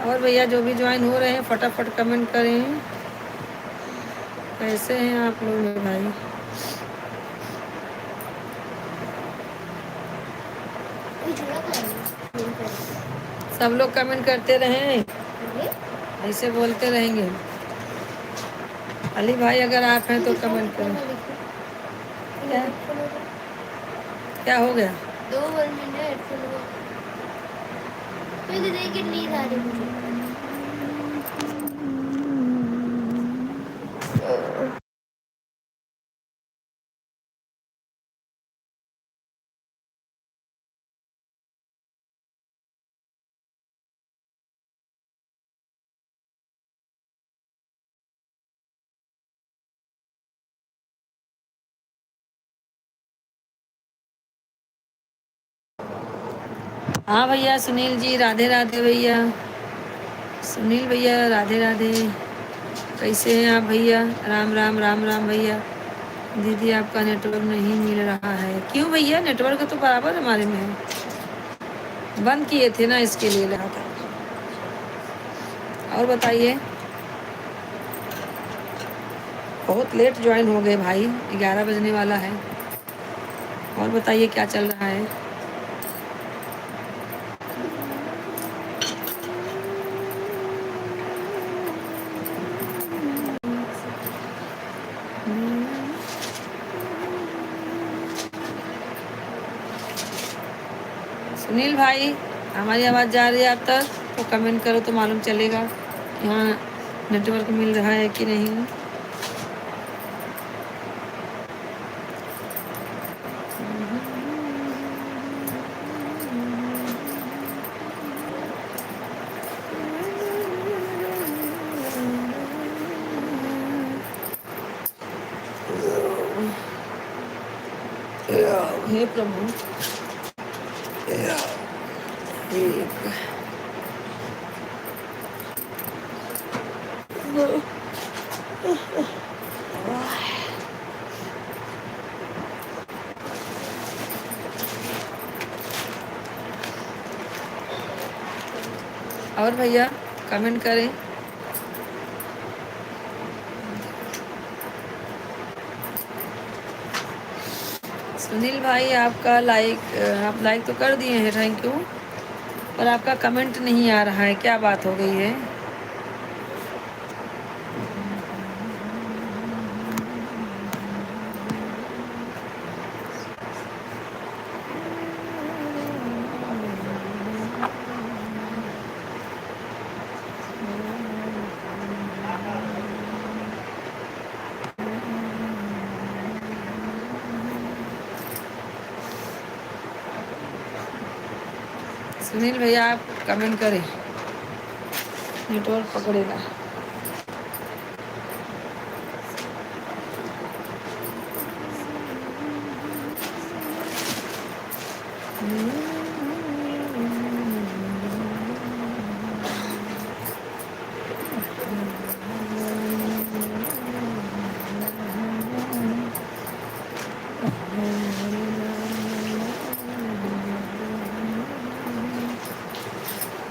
और भैया जो भी ज्वाइन हो रहे हैं फटाफट कमेंट करें, कैसे हैं आप लोग मेरे भाई। सब लोग कमेंट करते रहें, ऐसे बोलते रहेंगे। अली भाई अगर आप हैं तो कमेंट करें। क्या क्या हो गया? 2 मिनट तो देख के नींद आ रही मुझे। हाँ भैया सुनील जी, राधे राधे भैया, सुनील भैया राधे राधे, कैसे हैं आप भैया? राम राम राम राम भैया। दीदी आपका नेटवर्क नहीं मिल रहा है, क्यों भैया? नेटवर्क तो बराबर हमारे में है, बंद किए थे ना इसके लिए लगा था। और बताइए, बहुत लेट ज्वाइन हो गए भाई, 11 बजने वाला है। और बताइए क्या चल रहा है? सुनील भाई हमारी आवाज़ जा रही है आप तक तो कमेंट करो तो मालूम चलेगा यहाँ नेटवर्क मिल रहा है कि नहीं। हे प्रभु, और भैया कमेंट करें। सुनील भाई आपका लाइक, आप लाइक तो कर दिए हैं, थैंक यू, पर आपका कमेंट नहीं आ रहा है, क्या बात हो गई है? सुनील भैया आप कमेंट करें, नेटवर्क पकड़ेगा।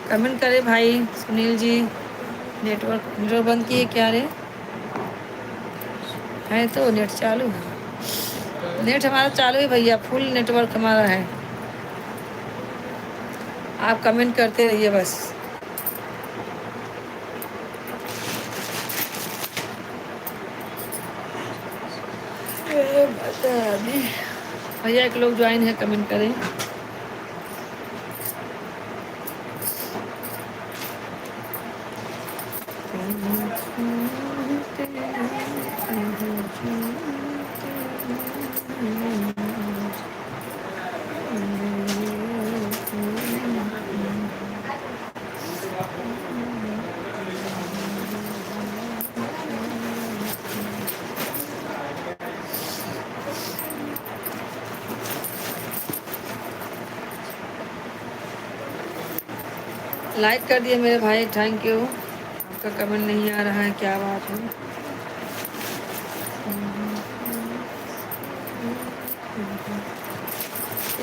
कमेंट करें भाई। सुनील जी नेटवर्क बंद किए क्या रे? है तो नेट चालू है, नेट हमारा चालू है भैया, फुल नेटवर्क हमारा है। आप कमेंट करते रहिए बस। भैया एक लोग ज्वाइन है, कमेंट करें। लाइक कर दिए मेरे भाई, थैंक यू। आपका कमेंट नहीं आ रहा है, क्या बात है?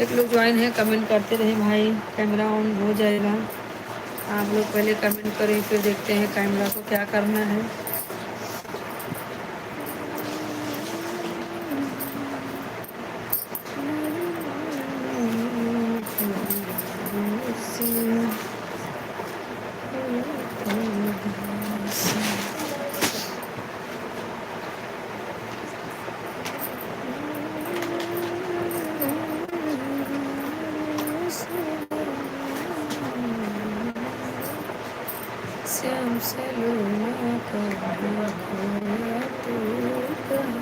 एक लोग ज्वाइन है, कमेंट करते रहे भाई, कैमरा ऑन हो जाएगा। आप लोग पहले कमेंट करें, फिर देखते हैं कैमरा को क्या करना है। श्याम से लूना कहाँ खोया तू, खोया तू कहाँ,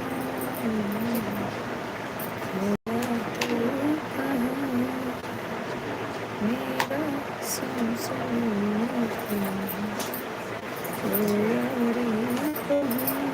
मेरा श्याम से लूना कहाँ खोया रे कहाँ, खोया तू कहाँ।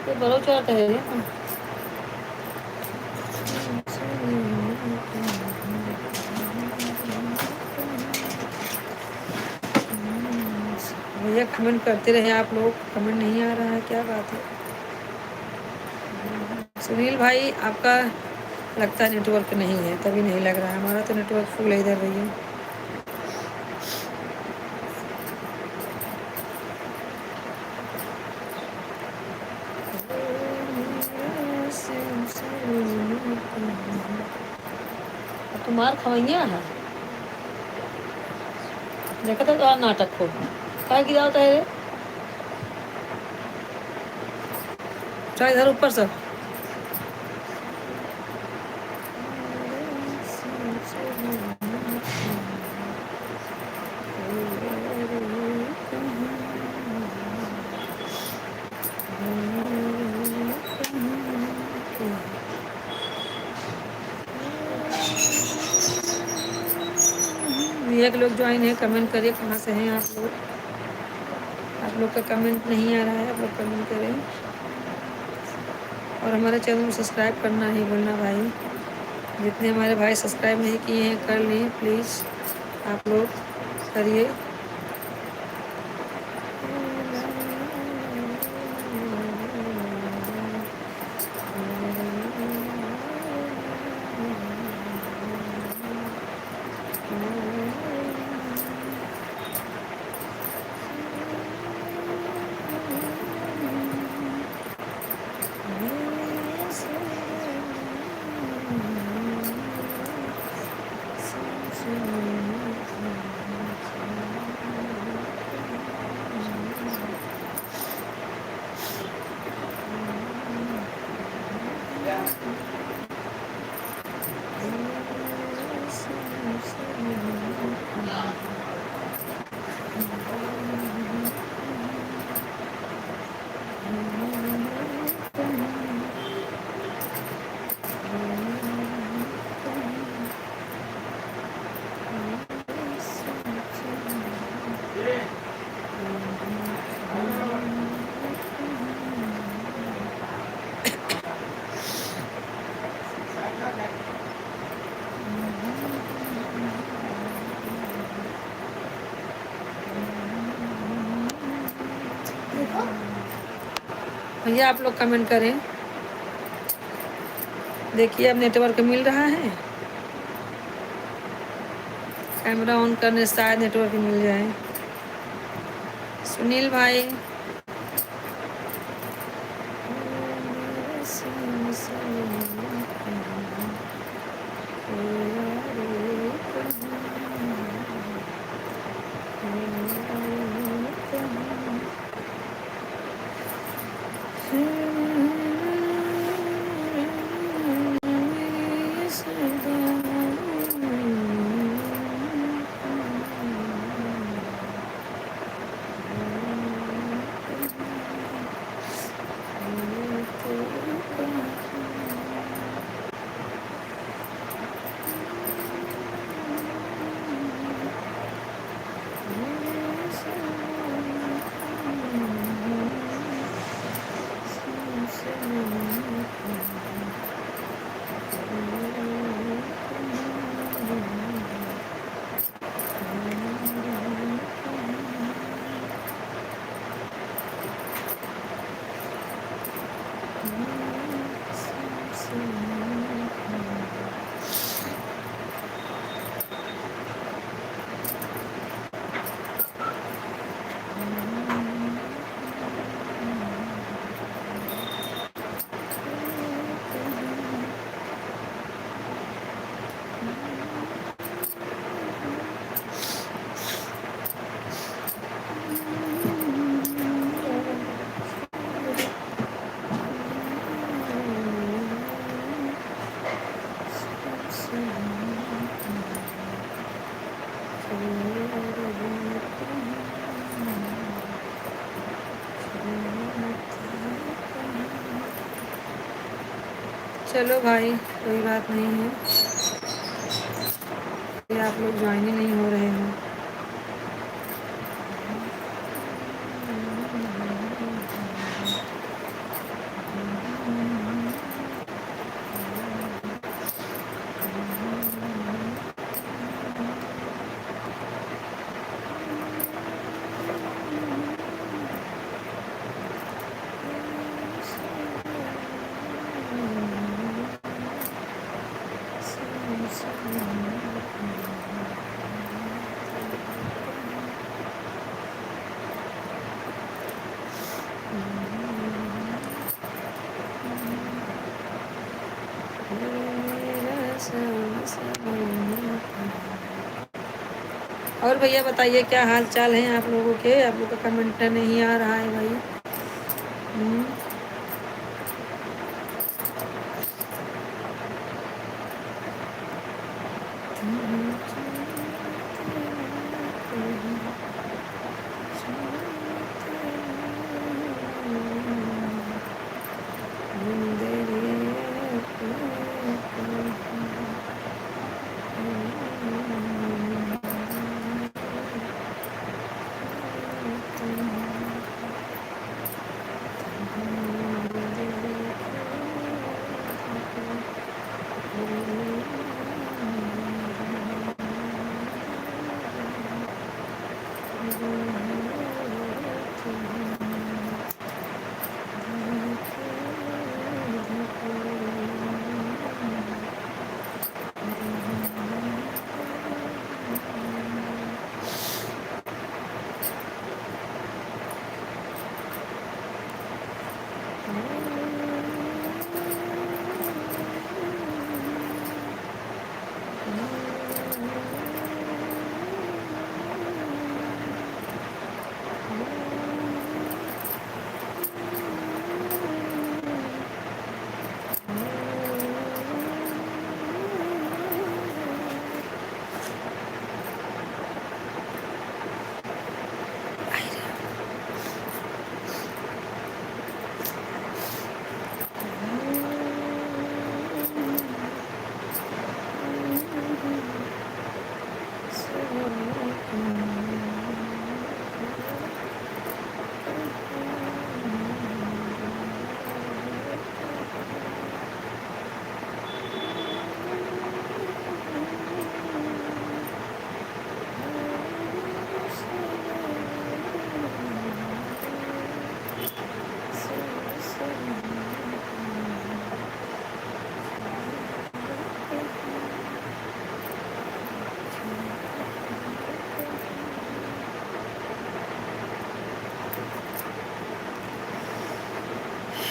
तो बड़ो चाहता है ना। भैया कमेंट करते रहे आप लोग, कमेंट नहीं आ रहा है, क्या बात है? सुनील भाई आपका लगता है नेटवर्क नहीं है, तभी नहीं लग रहा है। हमारा तो नेटवर्क फुल है इधर भैया। अब तो मार खवैया है, देखा था तो नाटक को क्या गिरा होता है रे? चल इधर ऊपर सब। भैया के लोग ज्वाइन है, कमेंट करिए कहाँ से हैं आप लोग। आप लोग का कमेंट नहीं आ रहा है, आप लोग कमेंट करें। और हमारे चैनल को सब्सक्राइब करना नहीं भूलना भाई। जितने हमारे भाई सब्सक्राइब नहीं किए हैं कर लें प्लीज़, आप लोग करिए। भैया आप लोग कमेंट करें। देखिए अब नेटवर्क मिल रहा है, कैमरा ऑन करने से शायद नेटवर्क मिल जाए। सुनील भाई चलो भाई कोई बात नहीं है, आप लोग ज्वाइन ही नहीं हो रहे हैं। और भैया बताइए क्या हाल चाल है आप लोगों के। आप लोगों का कमेंट नहीं आ रहा है भाई।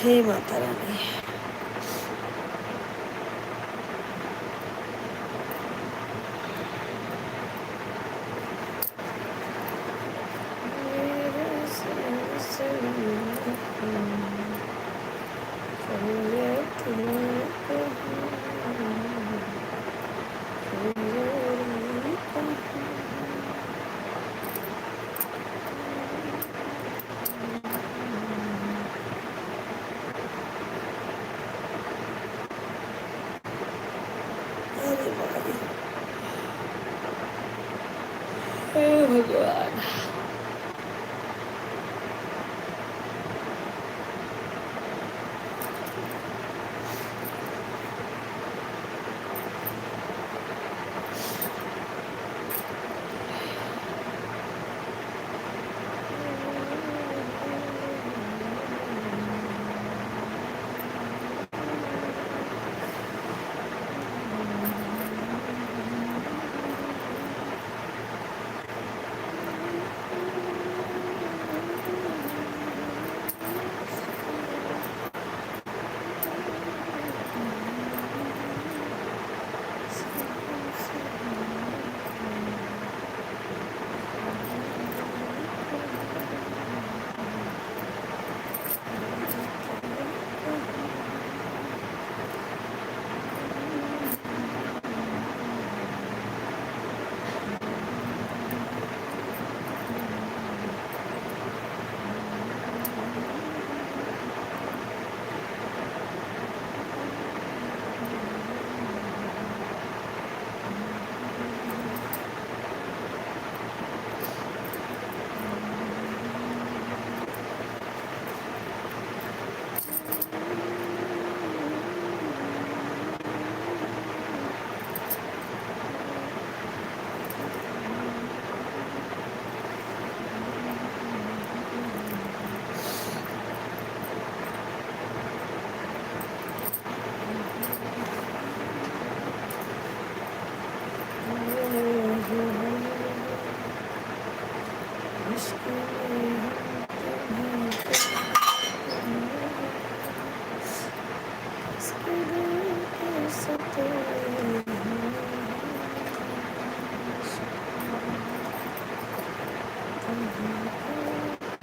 हे माता रानी। अरे भाई, हे भगवान।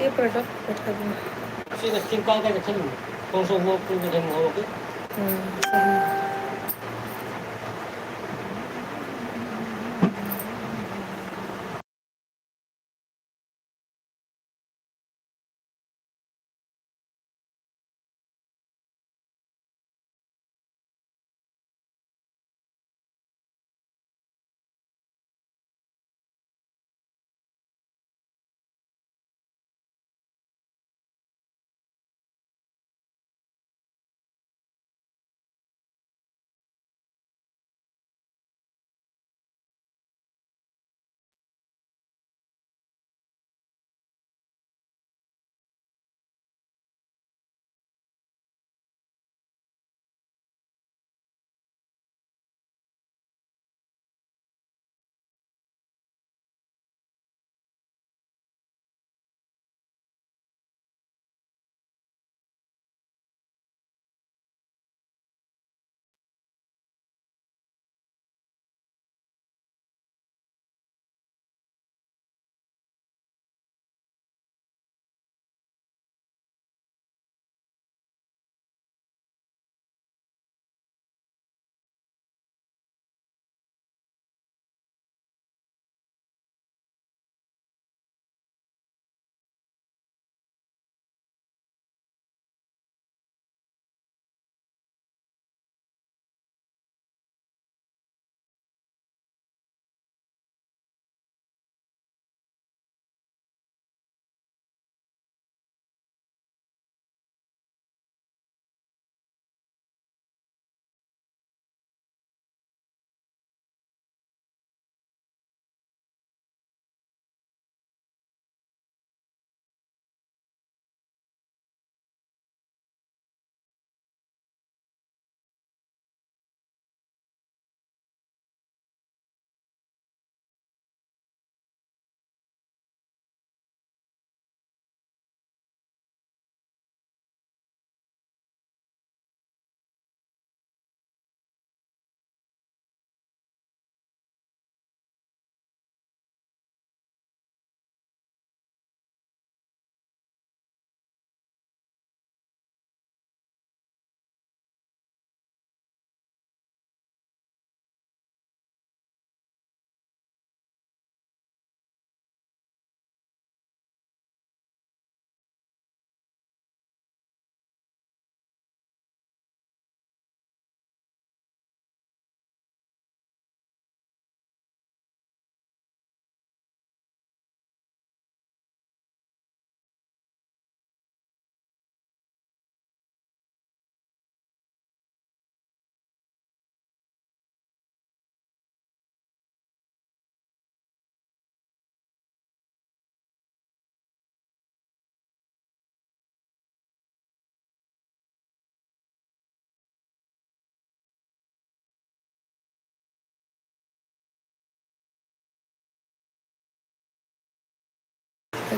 ये प्रोडक्ट कट कर दूँ। 这个挺高的程度，光说我不能我给。सही।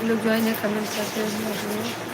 सभी लोग ज्वाइन है, कमेंट करते हैं।